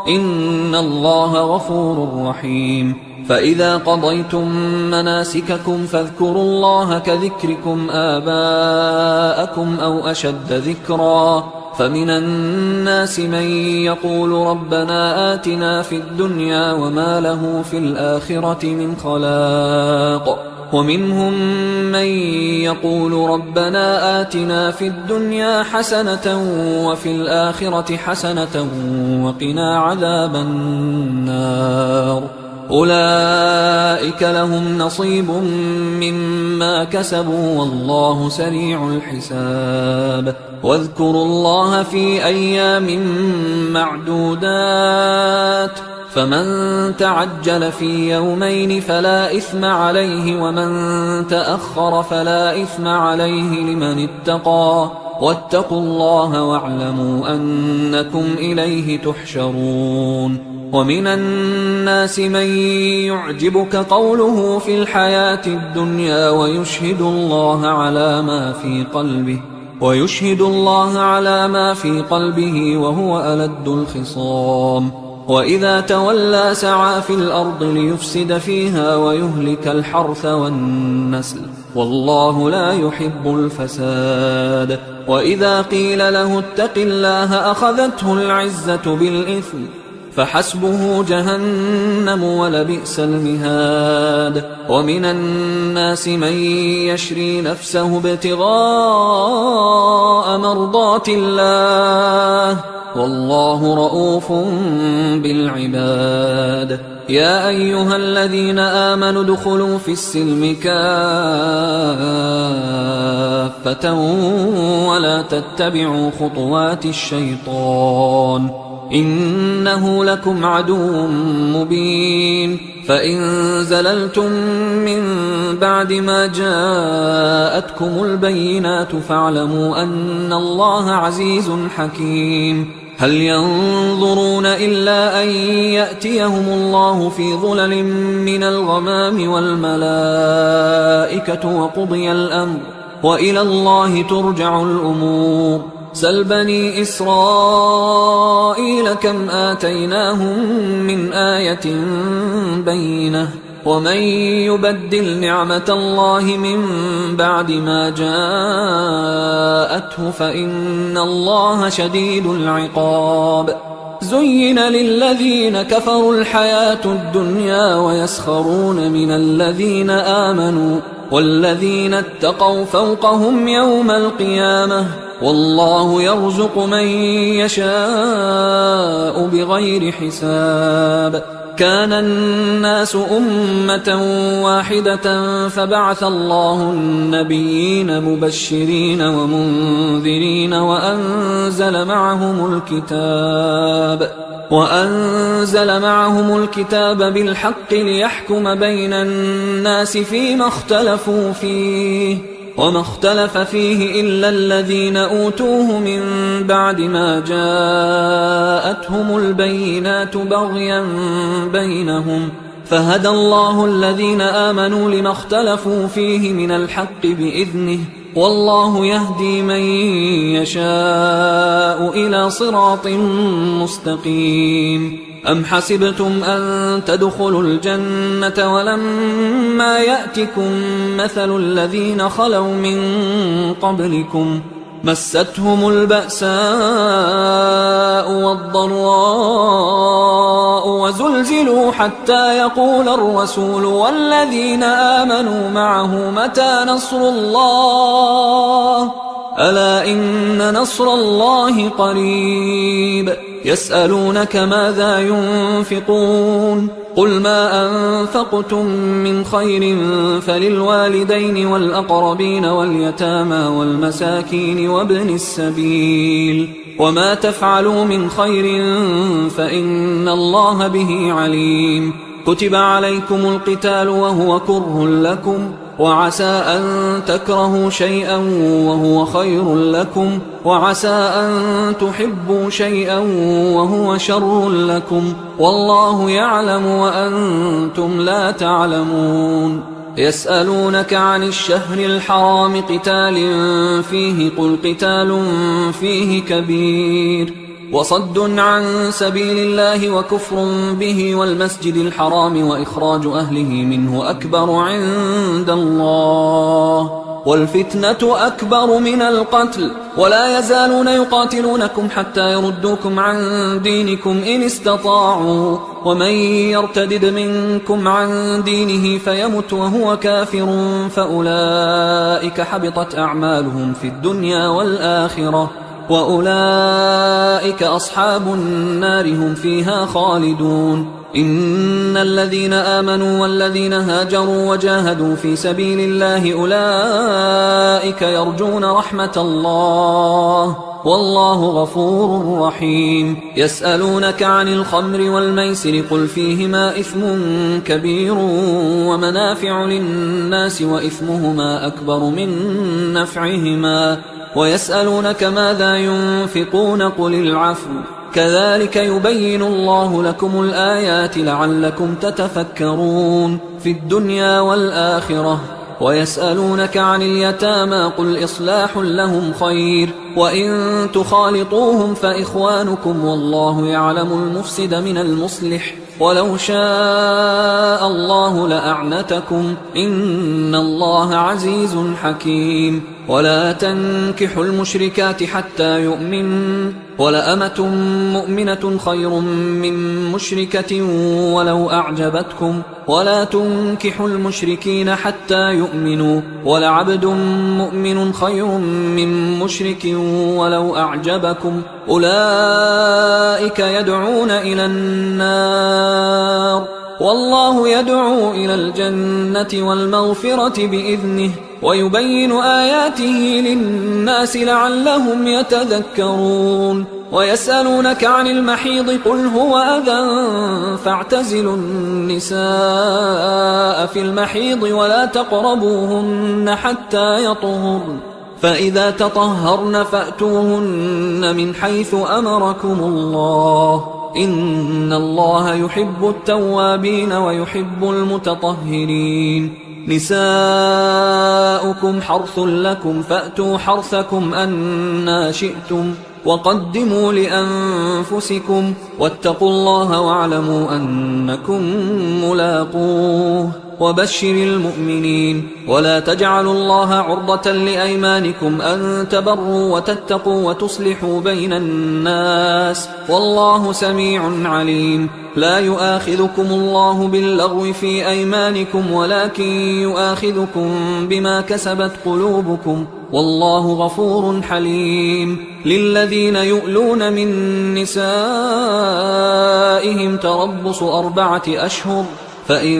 إن الله غفور رحيم فإذا قضيتم مناسككم فاذكروا الله كذكركم آباءكم أو أشد ذكرا فمن الناس من يقول ربنا آتنا في الدنيا وما له في الآخرة من خلاق ومنهم من يقول ربنا آتنا في الدنيا حسنة وفي الآخرة حسنة وقنا عذاب النار أولئك لهم نصيب مما كسبوا والله سريع الحساب واذكروا الله في أيام معدودات فمن تعجل في يومين فلا إثم عليه ومن تأخر فلا إثم عليه لمن اتقى واتقوا الله واعلموا أنكم إليه تحشرون ومن الناس من يعجبك قوله في الحياة الدنيا ويشهد الله على ما في قلبه وهو ألد الخصام وإذا تولى سعى في الأرض ليفسد فيها ويهلك الحرث والنسل والله لا يحب الفساد وإذا قيل له اتق الله أخذته العزة بالإثم فحسبه جهنم ولبئس المهاد ومن الناس من يشري نفسه ابتغاء مرضات الله والله رؤوف بالعباد يا أيها الذين آمنوا ادخلوا في السلم كافة ولا تتبعوا خطوات الشيطان إنه لكم عدو مبين فإن زللتم من بعد ما جاءتكم البينات فاعلموا أن الله عزيز حكيم هل ينظرون إلا أن يأتيهم الله في ظلل من الغمام والملائكة وقضي الأمر وإلى الله ترجع الأمور سل بني إسرائيل كم آتيناهم من آية بينة ومن يبدل نعمة الله من بعد ما جاءته فإن الله شديد العقاب زين للذين كفروا الحياة الدنيا ويسخرون من الذين آمنوا والذين اتقوا فوقهم يوم القيامة والله يرزق من يشاء بغير حساب كان الناس أمة واحدة فبعث الله النبيين مبشرين ومنذرين وأنزل معهم الكتاب بالحق ليحكم بين الناس فيما اختلفوا فيه وما اختلف فيه إلا الذين أوتوه من بعد ما جاءتهم البينات بغيا بينهم فهدى الله الذين آمنوا لما اختلفوا فيه من الحق بإذنه والله يهدي من يشاء إلى صراط مستقيم أم حسبتم أن تدخلوا الجنة ولما يأتكم مثل الذين خلوا من قبلكم مستهم البأساء والضراء وزلزلوا حتى يقول الرسول والذين آمنوا معه متى نصر الله ألا إن نصر الله قريب يسألونك ماذا ينفقون قل ما أنفقتم من خير فللوالدين والأقربين واليتامى والمساكين وابن السبيل وما تفعلوا من خير فإن الله به عليم كتب عليكم القتال وهو كره لكم وعسى أن تكرهوا شيئا وهو خير لكم وعسى أن تحبوا شيئا وهو شر لكم والله يعلم وأنتم لا تعلمون يسألونك عن الشهر الحرام قتال فيه قل قتال فيه كبير وصد عن سبيل الله وكفر به والمسجد الحرام وإخراج أهله منه أكبر عند الله والفتنة أكبر من القتل ولا يزالون يقاتلونكم حتى يردوكم عن دينكم إن استطاعوا ومن يرتدد منكم عن دينه فيمت وهو كافر فأولئك حبطت أعمالهم في الدنيا والآخرة وأولئك أصحاب النار هم فيها خالدون إن الذين آمنوا والذين هاجروا وجاهدوا في سبيل الله أولئك يرجون رحمة الله والله غفور رحيم يسألونك عن الخمر والميسر قل فيهما إثم كبير ومنافع للناس وإثمهما أكبر من نفعهما ويسألونك ماذا ينفقون قل العفو كذلك يبين الله لكم الآيات لعلكم تتفكرون في الدنيا والآخرة ويسألونك عن اليتامى قل إصلاح لهم خير وإن تخالطوهم فإخوانكم والله يعلم المفسد من المصلح ولو شاء الله لأعنتكم إن الله عزيز حكيم ولا تنكحوا المشركات حتى يؤمنوا ولأمة مؤمنة خير من مشركة ولو أعجبتكم ولا تنكحوا المشركين حتى يؤمنوا ولعبد مؤمن خير من مشرك ولو أعجبكم أولئك يدعون إلى النار والله يدعو إلى الجنة والمغفرة بإذنه ويبين آياته للناس لعلهم يتذكرون ويسألونك عن المحيض قل هو أذى فاعتزلوا النساء في المحيض ولا تقربوهن حتى يطهرن فإذا تطهرن فأتوهن من حيث أمركم الله إن الله يحب التوابين ويحب المتطهرين نساؤكم حرث لكم فأتوا حرثكم أنى شئتم وقدموا لأنفسكم واتقوا الله واعلموا أنكم ملاقوه وبشر المؤمنين ولا تجعلوا الله عرضة لأيمانكم أن تبروا وتتقوا وتصلحوا بين الناس والله سميع عليم لا يؤاخذكم الله باللغو في أيمانكم ولكن يؤاخذكم بما كسبت قلوبكم والله غفور حليم للذين يؤلون من نسائهم تربص 4 أشهر فإن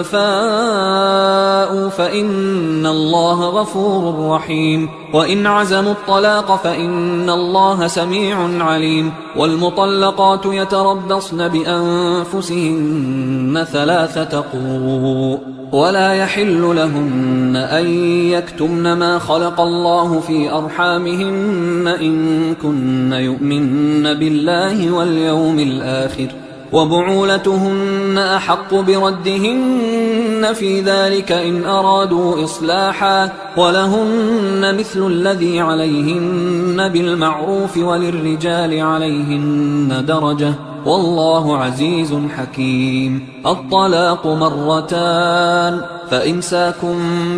فاءوا فإن الله غفور رحيم وإن عزموا الطلاق فإن الله سميع عليم والمطلقات يتربصن بأنفسهن 3 قروء ولا يحل لهن أن يكتمن ما خلق الله في أرحامهن إن كن يؤمن بالله واليوم الآخر وبعولتهن أحق بردهن في ذلك إن أرادوا إصلاحا ولهن مثل الذي عليهن بالمعروف وللرجال عليهن درجة والله عزيز حكيم الطلاق 2 مرتان فإمساك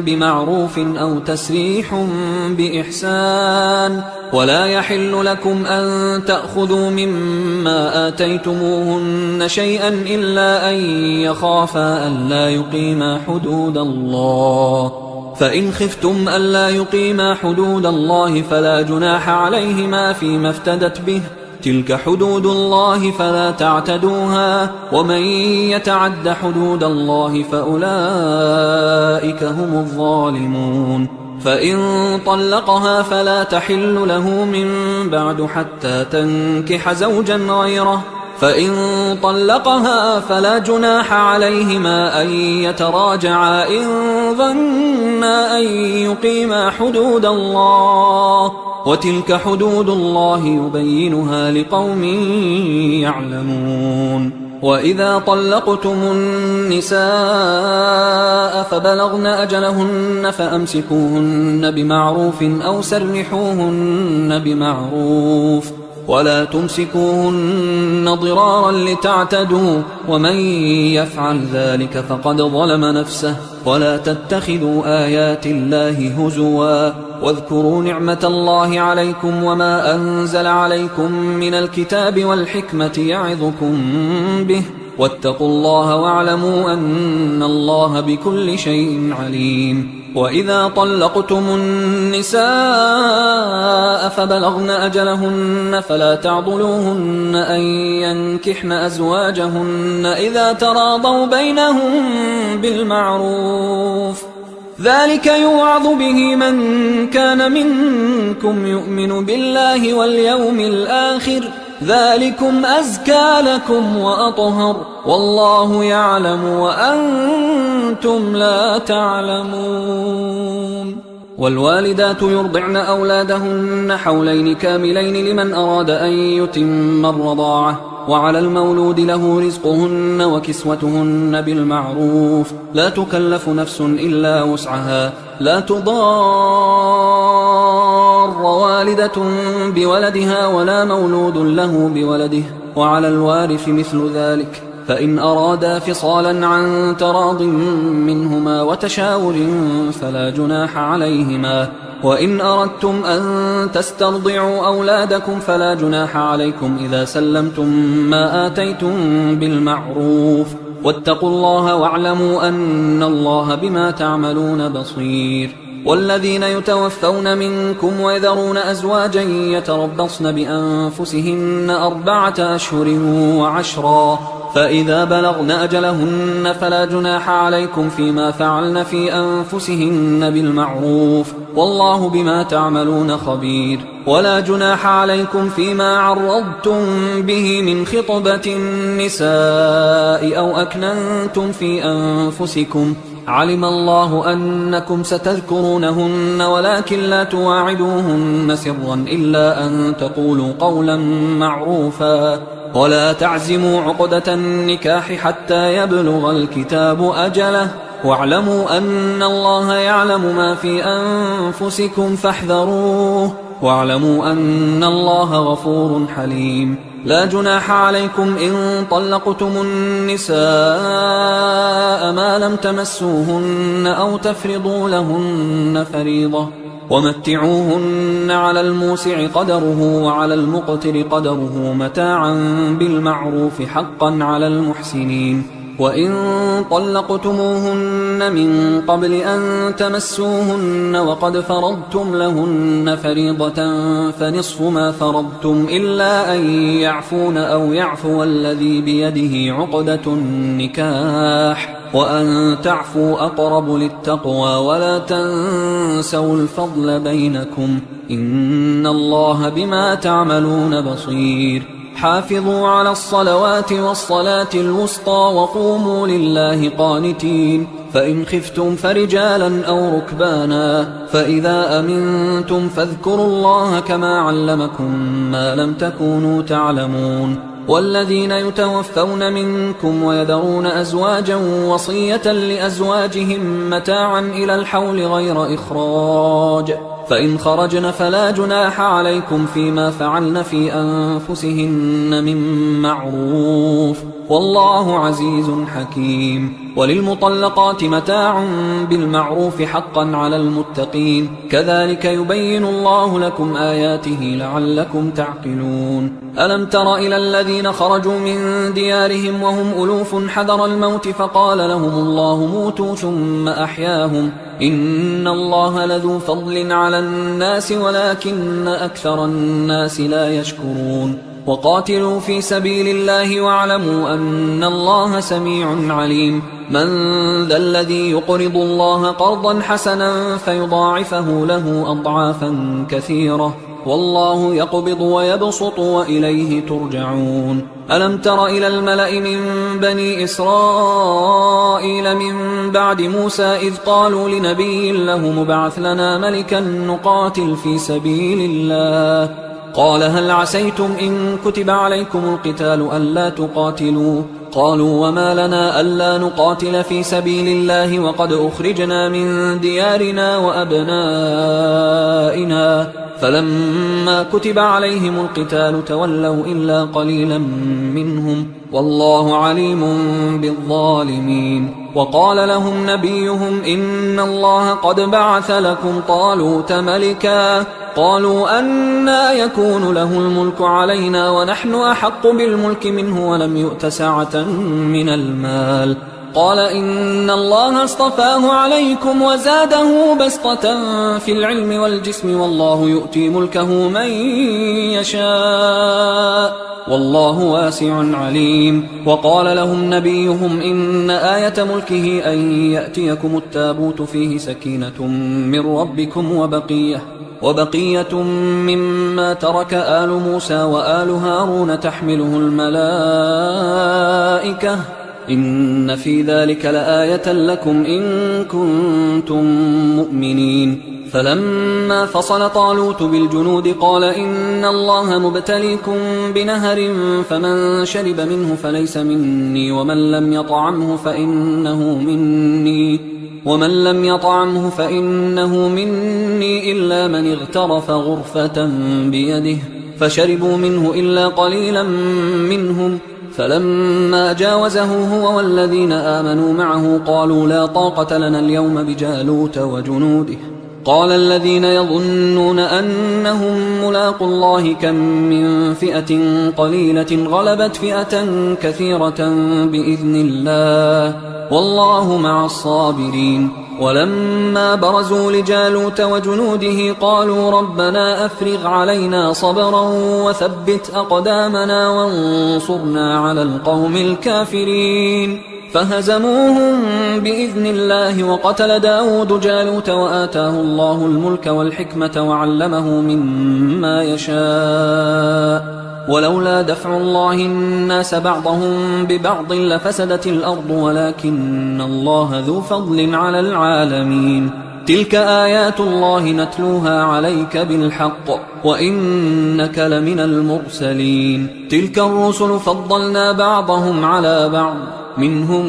بمعروف أو تسريح بإحسان ولا يحل لكم أن تأخذوا مما آتيتموهن شيئا إلا أن يخافا ألا يقيما حدود الله فإن خفتم ألا يقيما حدود الله فلا جناح عليهما فيما افتدت به تلك حدود الله فلا تعتدوها ومن يتعد حدود الله فأولئك هم الظالمون. فإن طلقها فلا تحل له من بعد حتى تنكح زوجا غيره، فإن طلقها فلا جناح عليهما أن يتراجعا إن ظنا أن يقيما حدود الله، وتلك حدود الله يبينها لقوم يعلمون. وإذا طلقتم النساء فبلغن أجلهن فأمسكوهن بمعروف أو سرحوهن بمعروف، ولا تمسكوهن ضرارا لتعتدوا، ومن يفعل ذلك فقد ظلم نفسه. ولا تتخذوا آيات الله هزوا، واذكروا نعمة الله عليكم وما أنزل عليكم من الكتاب والحكمة يعظكم به، واتقوا الله واعلموا أن الله بكل شيء عليم. وإذا طلقتم النساء فبلغن أجلهن فلا تعضلوهن أن ينكحن أزواجهن إذا تراضوا بينهم بالمعروف، ذلك يوعظ به من كان منكم يؤمن بالله واليوم الآخر، ذلكم أزكى لكم وأطهر، والله يعلم وأنتم لا تعلمون. والوالدات يرضعن أولادهن حولين كاملين لمن أراد أن يتم الرضاعة، وعلى المولود له رزقهن وكسوتهن بالمعروف، لا تكلف نفس إلا وسعها، لا تضار والدة بولدها ولا مولود له بولده، وعلى الوارث مثل ذلك، فإن أرادا فصالا عن تراض منهما وتشاور فلا جناح عليهما. وإن أردتم أن تسترضعوا أولادكم فلا جناح عليكم إذا سلمتم ما آتيتم بالمعروف، واتقوا الله واعلموا أن الله بما تعملون بصير. والذين يتوفون منكم ويذرون أزواجا يتربصن بأنفسهن 4 أشهر و10، فإذا بلغن أجلهن فلا جناح عليكم فيما فعلن في أنفسهن بالمعروف، والله بما تعملون خبير. ولا جناح عليكم فيما عرضتم به من خطبة النساء أو أكننتم في أنفسكم، علم الله أنكم ستذكرونهن ولكن لا تواعدوهن سرا إلا أن تقولوا قولا معروفا، ولا تعزموا عقدة النكاح حتى يبلغ الكتاب أجله، واعلموا أن الله يعلم ما في أنفسكم فاحذروه، واعلموا أن الله غفور حليم. لا جناح عليكم إن طلقتم النساء ما لم تمسوهن أو تفرضوا لهن فريضة، ومتعوهن على الموسع قدره وعلى المقتر قدره متاعا بالمعروف حقا على المحسنين. وإن طلقتموهن من قبل أن تمسوهن وقد فرضتم لهن فريضة فنصف ما فرضتم إلا أن يعفون أو يعفو الذي بيده عقدة النكاح، وأن تعفوا أقرب للتقوى، ولا تنسوا الفضل بينكم، إن الله بما تعملون بصير. حافظوا على الصلوات والصلاة الوسطى وقوموا لله قانتين، فإن خفتم فرجالا أو ركبانا، فإذا أمنتم فاذكروا الله كما علمكم ما لم تكونوا تعلمون. والذين يتوفون منكم ويذرون أزواجا وصية لأزواجهم متاعا إلى الحول غير إخراج، فإن خرجن فلا جناح عليكم فيما فعلن في أنفسهن من معروف، والله عزيز حكيم. وللمطلقات متاع بالمعروف حقا على المتقين، كذلك يبين الله لكم آياته لعلكم تعقلون. ألم تر إلى الذين خرجوا من ديارهم وهم ألوف حذر الموت فقال لهم الله موتوا ثم أحياهم، إن الله لذو فضل على الناس ولكن أكثر الناس لا يشكرون وقاتلوا في سبيل الله واعلموا أن الله سميع عليم من ذا الذي يقرض الله قرضا حسنا فيضاعفه له أضعافا كثيرة والله يقبض ويبسط وإليه ترجعون ألم تر إلى الملأ من بني إسرائيل من بعد موسى إذ قالوا لنبي له مبعث لنا ملكا نقاتل في سبيل الله قال هل عسيتم إن كتب عليكم القتال ألا تقاتلوا قالوا وما لنا ألا نقاتل في سبيل الله وقد أخرجنا من ديارنا وأبنائنا فلما كتب عليهم القتال تولوا إلا قليلا منهم والله عليم بالظالمين وقال لهم نبيهم إن الله قد بعث لكم طالوت ملكا قالوا أنى يكون له الملك علينا ونحن أحق بالملك منه ولم يؤت سعة من المال قال إن الله اصطفاه عليكم وزاده بسطة في العلم والجسم والله يؤتي ملكه من يشاء والله واسع عليم وقال لهم نبيهم إن آية ملكه أن يأتيكم التابوت فيه سكينة من ربكم وبقية مما ترك آل موسى وآل هارون تحمله الملائكة إن في ذلك لآية لكم إن كنتم مؤمنين فلما فصل طالوت بالجنود قال إن الله مبتليكم بنهر فمن شرب منه فليس مني ومن لم يطعمه فإنه مني إلا من اغترف غرفة بيده فشربوا منه إلا قليلا منهم فلما جاوزه هو والذين آمنوا معه قالوا لا طاقة لنا اليوم بجالوت وجنوده قال الذين يظنون أنهم ملاقوا الله كم من فئة قليلة غلبت فئة كثيرة بإذن الله والله مع الصابرين ولما برزوا لجالوت وجنوده قالوا ربنا أفرغ علينا صبرا وثبت أقدامنا وانصرنا على القوم الكافرين فهزموهم بإذن الله وقتل داود جالوت وآتاه الله الملك والحكمة وعلمه مما يشاء ولولا دفع الله الناس بعضهم ببعض لفسدت الأرض ولكن الله ذو فضل على العالمين تلك آيات الله نتلوها عليك بالحق وإنك لمن المرسلين تلك الرسل فضلنا بعضهم على بعض منهم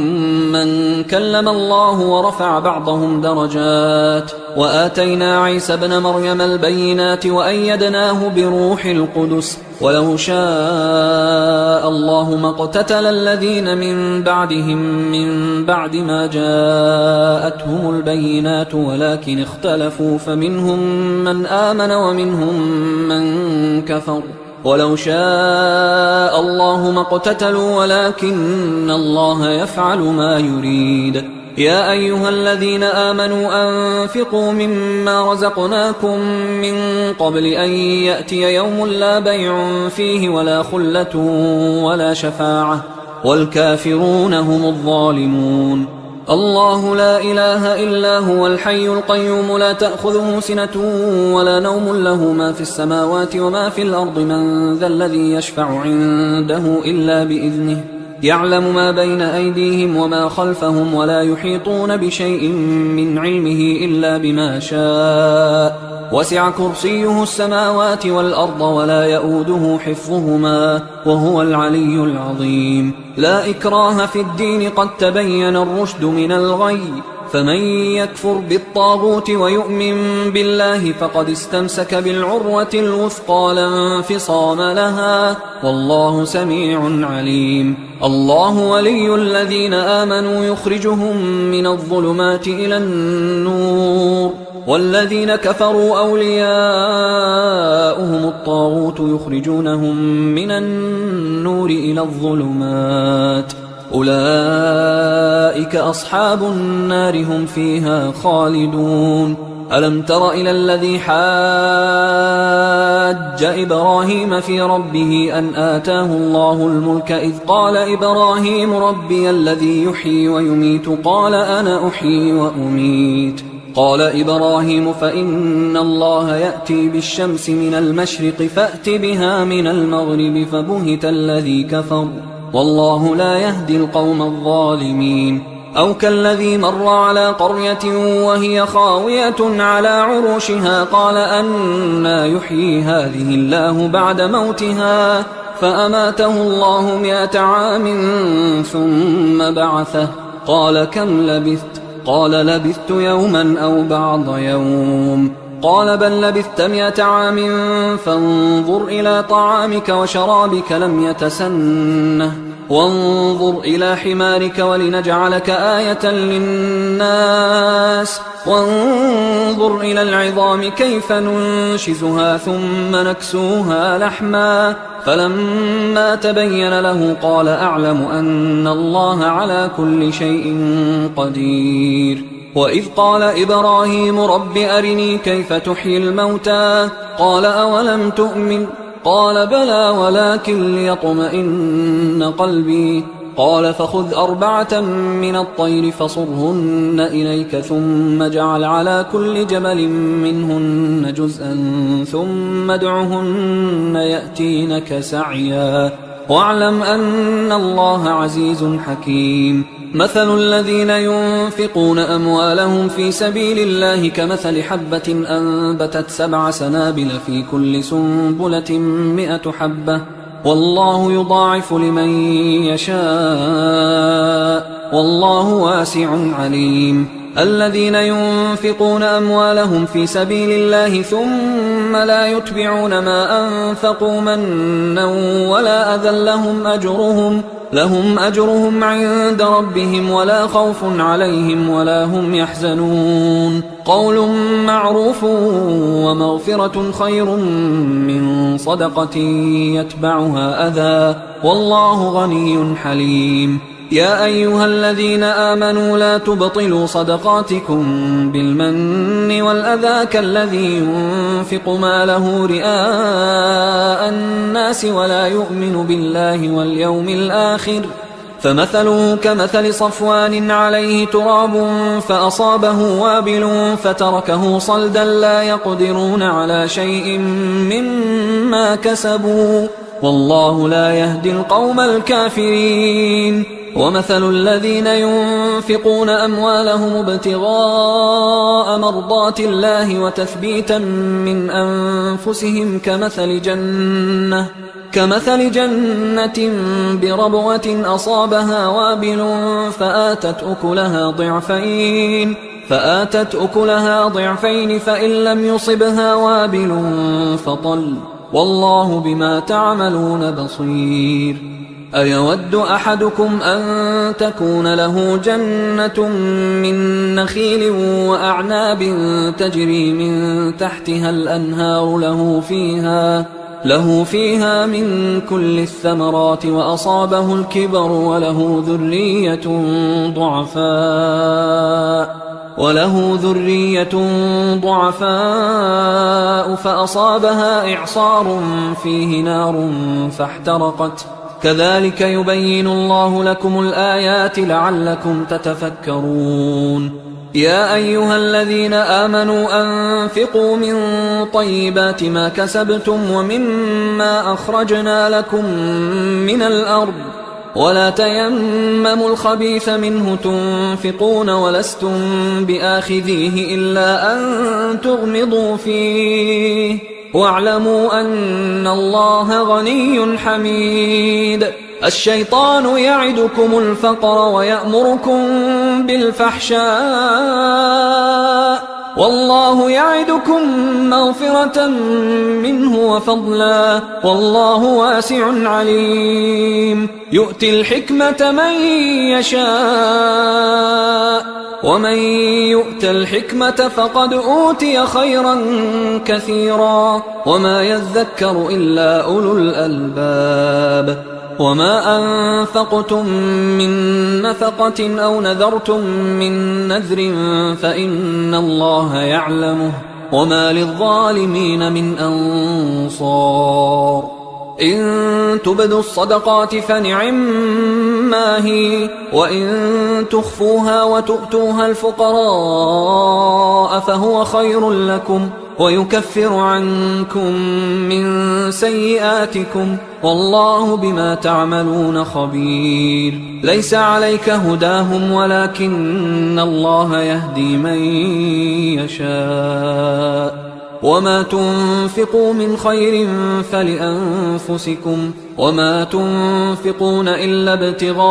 من كلم الله ورفع بعضهم درجات وآتينا عيسى ابن مريم البينات وأيدناه بروح القدس ولو شاء الله ما اقتتل الذين من بعدهم من بعد ما جاءتهم البينات ولكن اختلفوا فمنهم من آمن ومنهم من كفر ولو شاء الله ما اقتتلوا ولكن الله يفعل ما يريد يا أيها الذين آمنوا أنفقوا مما رزقناكم من قبل أن يأتي يوم لا بيع فيه ولا خلة ولا شفاعة والكافرون هم الظالمون الله لا إله إلا هو الحي القيوم لا تأخذه سنة ولا نوم له ما في السماوات وما في الأرض من ذا الذي يشفع عنده إلا بإذنه يعلم ما بين أيديهم وما خلفهم ولا يحيطون بشيء من علمه إلا بما شاء وسع كرسيه السماوات والأرض ولا يؤوده حفظهما وهو العلي العظيم لا إكراه في الدين قد تبين الرشد من الغي فمن يكفر بالطاغوت ويؤمن بالله فقد استمسك بالعروة الوثقى لا انفصام لها والله سميع عليم الله ولي الذين آمنوا يخرجهم من الظلمات إلى النور والذين كفروا أولياؤهم الطاغوت يخرجونهم من النور إلى الظلمات أولئك أصحاب النار هم فيها خالدون. ألم تر إلى الذي حاج إبراهيم في ربه أن آتاه الله الملك إذ قال إبراهيم ربي الذي يحيي ويميت قال أنا أحيي وأميت. قال إبراهيم فإن الله يأتي بالشمس من المشرق فأت بها من المغرب فبهت الذي كفر والله لا يهدي القوم الظالمين. أو كالذي مر على قرية وهي خاوية على عروشها قال أنى يحيي هذه الله بعد موتها فأماته الله 100 عام ثم بعثه قال كم لبثت قال لبثت يوما أو بعض يوم قال بل لبثت 100 عام فانظر إلى طعامك وشرابك لم يتسنه وانظر إلى حمارك ولنجعلك آية للناس وانظر إلى العظام كيف ننشزها ثم نكسوها لحما فلما تبين له قال أعلم أن الله على كل شيء قدير. وإذ قال إبراهيم رب أرني كيف تحيي الموتى قال أولم تؤمن قال بلى ولكن ليطمئن قلبي قال فخذ 4 من الطير فصرهن إليك ثم اجعل على كل جبل منهن جزءا ثم ادعهن يأتينك سعيا واعلم أن الله عزيز حكيم. مثل الذين ينفقون أموالهم في سبيل الله كمثل حبة أنبتت 7 سنابل في كل سنبلة 100 حبة والله يضاعف لمن يشاء والله واسع عليم. الذين ينفقون أموالهم في سبيل الله ثم لا يتبعون ما أنفقوا منا ولا أذى لهم أجرهم عند ربهم ولا خوف عليهم ولا هم يحزنون. قول معروف ومغفرة خير من صدقة يتبعها أذى والله غني حليم. يا أيها الذين آمنوا لا تبطلوا صدقاتكم بالمن والأذى كالذي ينفق ماله رئاء الناس ولا يؤمن بالله واليوم الآخر فمثله كمثل صفوان عليه تراب فأصابه وابل فتركه صلدا لا يقدرون على شيء مما كسبوا والله لا يهدي القوم الكافرين. ومثل الذين ينفقون أموالهم ابتغاء مرضات الله وتثبيتا من أنفسهم كمثل جنة بربوة أصابها وابل فآتت أكلها ضعفين فإن لم يصبها وابل فطل والله بما تعملون بصير. أيود أحدكم أن تكون له جنة من نخيل وأعناب تجري من تحتها الأنهار له فيها من كل الثمرات وأصابه الكبر وله ذرية ضعفاء فأصابها إعصار فيه نار فاحترقت كذلك يبين الله لكم الآيات لعلكم تتفكرون. يا أيها الذين آمنوا أنفقوا من طيبات ما كسبتم ومما أخرجنا لكم من الأرض ولا تيمموا الخبيث منه تنفقون ولستم بآخذيه إلا أن تغمضوا فيه واعلموا أن الله غني حميد. الشيطان يعدكم الفقر ويأمركم بالفحشاء والله يعدكم مغفرة منه وفضلا والله واسع عليم. يؤتي الحكمة من يشاء ومن يؤت الحكمة فقد أوتي خيرا كثيرا وما يذكر إلا أولو الألباب. وما أنفقتم من نفقة أو نذرتم من نذر فإن الله يعلمه وما للظالمين من أنصار إن تبدوا الصدقات فنعما هي وإن تخفوها وتؤتوها الفقراء فهو خير لكم ويكفر عنكم من سيئاتكم والله بما تعملون خبير ليس عليك هداهم ولكن الله يهدي من يشاء وما تنفقوا من خير فلأنفسكم وما تنفقون إلا ابتغاء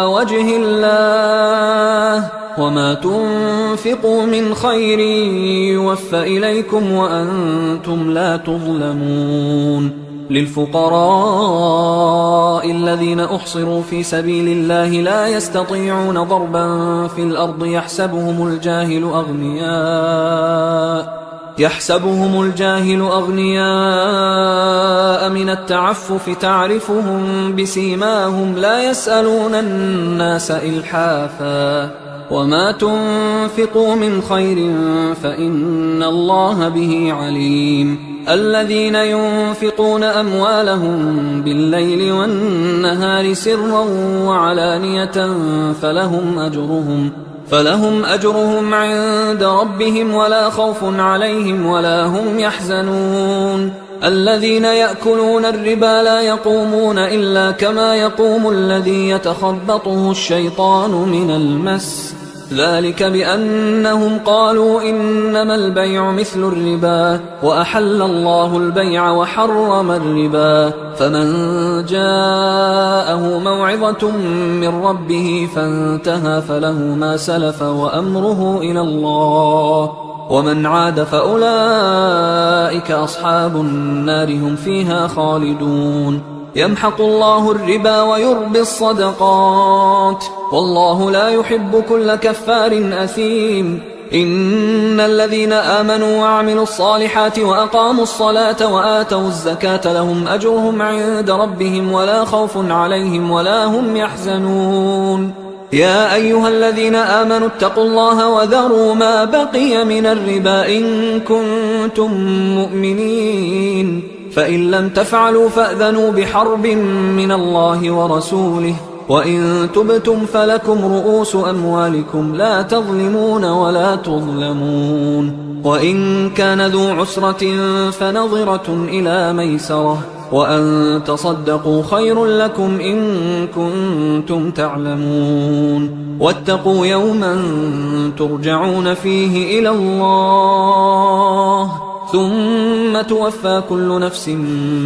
وجه الله وما تنفقوا من خير يوفى إليكم وأنتم لا تظلمون للفقراء الذين أحصروا في سبيل الله لا يستطيعون ضربا في الأرض يحسبهم الجاهل أغنياء من التعفف تعرفهم بسيماهم لا يسألون الناس إلحافا وما تنفقوا من خير فإن الله به عليم الذين ينفقون أموالهم بالليل والنهار سرا وعلانية فلهم أجرهم عند ربهم ولا خوف عليهم ولا هم يحزنون الذين يأكلون الربا لا يقومون إلا كما يقوم الذي يتخبطه الشيطان من المس ذلك بأنهم قالوا إنما البيع مثل الربا وأحل الله البيع وحرم الربا فمن جاءه موعظة من ربه فانتهى فله ما سلف وأمره إلى الله ومن عاد فأولئك أصحاب النار هم فيها خالدون يمحق الله الربا ويربي الصدقات والله لا يحب كل كفار أثيم إن الذين آمنوا وعملوا الصالحات وأقاموا الصلاة وآتوا الزكاة لهم أجرهم عند ربهم ولا خوف عليهم ولا هم يحزنون يا أيها الذين آمنوا اتقوا الله وذروا ما بقي من الربا إن كنتم مؤمنين فإن لم تفعلوا فأذنوا بحرب من الله ورسوله وإن تبتم فلكم رؤوس أموالكم لا تظلمون ولا تظلمون وإن كان ذو عسرة فنظرة إلى ميسرة وأن تصدقوا خير لكم إن كنتم تعلمون واتقوا يوما ترجعون فيه إلى الله ثم توفى كل نفس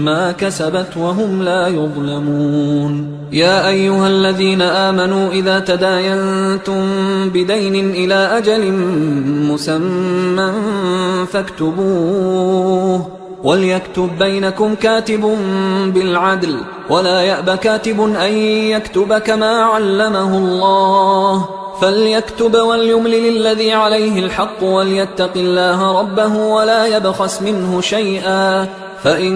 ما كسبت وهم لا يظلمون يا أيها الذين آمنوا إذا تداينتم بدين إلى أجل مسمى فاكتبوه وليكتب بينكم كاتب بالعدل ولا يأب كاتب أن يكتب كما علمه الله فليكتب وليملل الذي عليه الحق وليتق الله ربه ولا يبخس منه شيئا فإن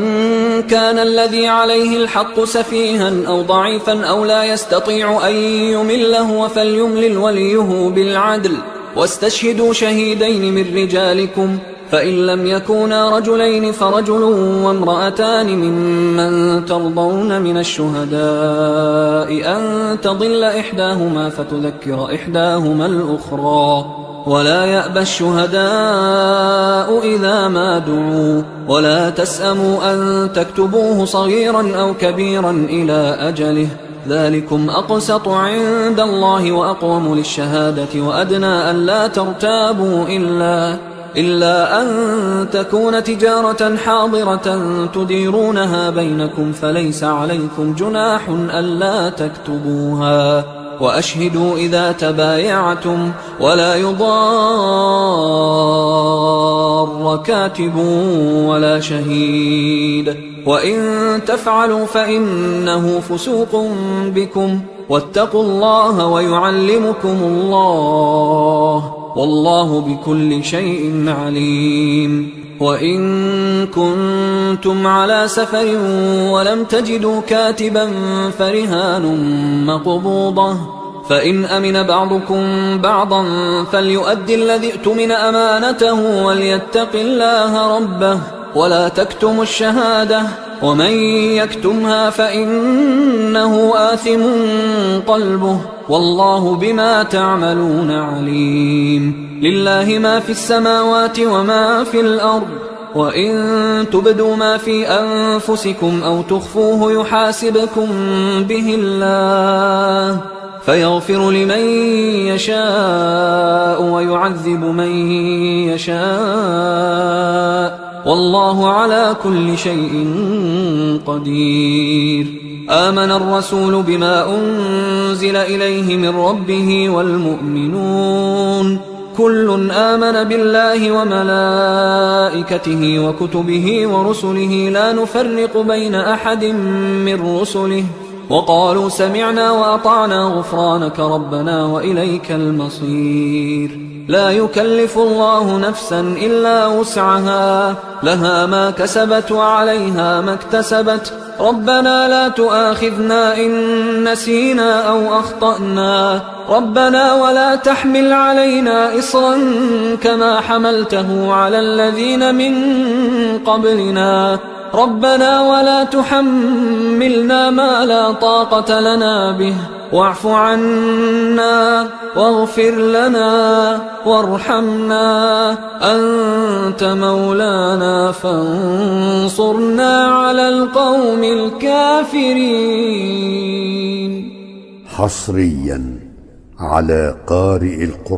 كان الذي عليه الحق سفيها أو ضعيفا أو لا يستطيع أن يمله فليملل وليه بالعدل واستشهدوا شهيدين من رجالكم فإن لم يكونا رجلين فرجل وامرأتان ممن ترضون من الشهداء أن تضل إحداهما فتذكر إحداهما الأخرى ولا يأبى الشهداء إذا ما دعوا ولا تسأموا أن تكتبوه صغيرا أو كبيرا إلى أجله ذلكم أقسط عند الله وأقوم للشهادة وأدنى أن لا ترتابوا إلا أن تكون تجارة حاضرة تديرونها بينكم فليس عليكم جناح ألا تكتبوها وأشهدوا إذا تبايعتم ولا يضار كاتب ولا شهيد وإن تفعلوا فإنه فسوق بكم واتقوا الله ويعلمكم الله والله بكل شيء عليم. وإن كنتم على سفر ولم تجدوا كاتبا فرهان مقبوضة، فإن أمن بعضكم بعضا فليؤدي الذي اؤتمن أمانته وليتق الله ربه ولا تكتموا الشهادة، ومن يكتمها فإنه آثم قلبه والله بما تعملون عليم. لله ما في السماوات وما في الأرض، وإن تبدوا ما في أنفسكم أو تخفوه يحاسبكم به الله فيغفر لمن يشاء ويعذب من يشاء والله على كل شيء قدير. آمن الرسول بما أنزل إليه من ربه والمؤمنون كل آمن بالله وملائكته وكتبه ورسله لا نفرق بين أحد من رسله وقالوا سمعنا وأطعنا غفرانك ربنا وإليك المصير. لا يكلف الله نفسا إلا وسعها، لها ما كسبت وعليها ما اكتسبت. ربنا لا تؤاخذنا إن نسينا أو أخطأنا، ربنا ولا تحمل علينا إصرا كما حملته على الذين من قبلنا، ربنا ولا تحملنا ما لا طاقة لنا به، واعف عنا واغفر لنا وارحمنا أنت مولانا فانصرنا على القوم الكافرين. حصريا على قارئ القرآن.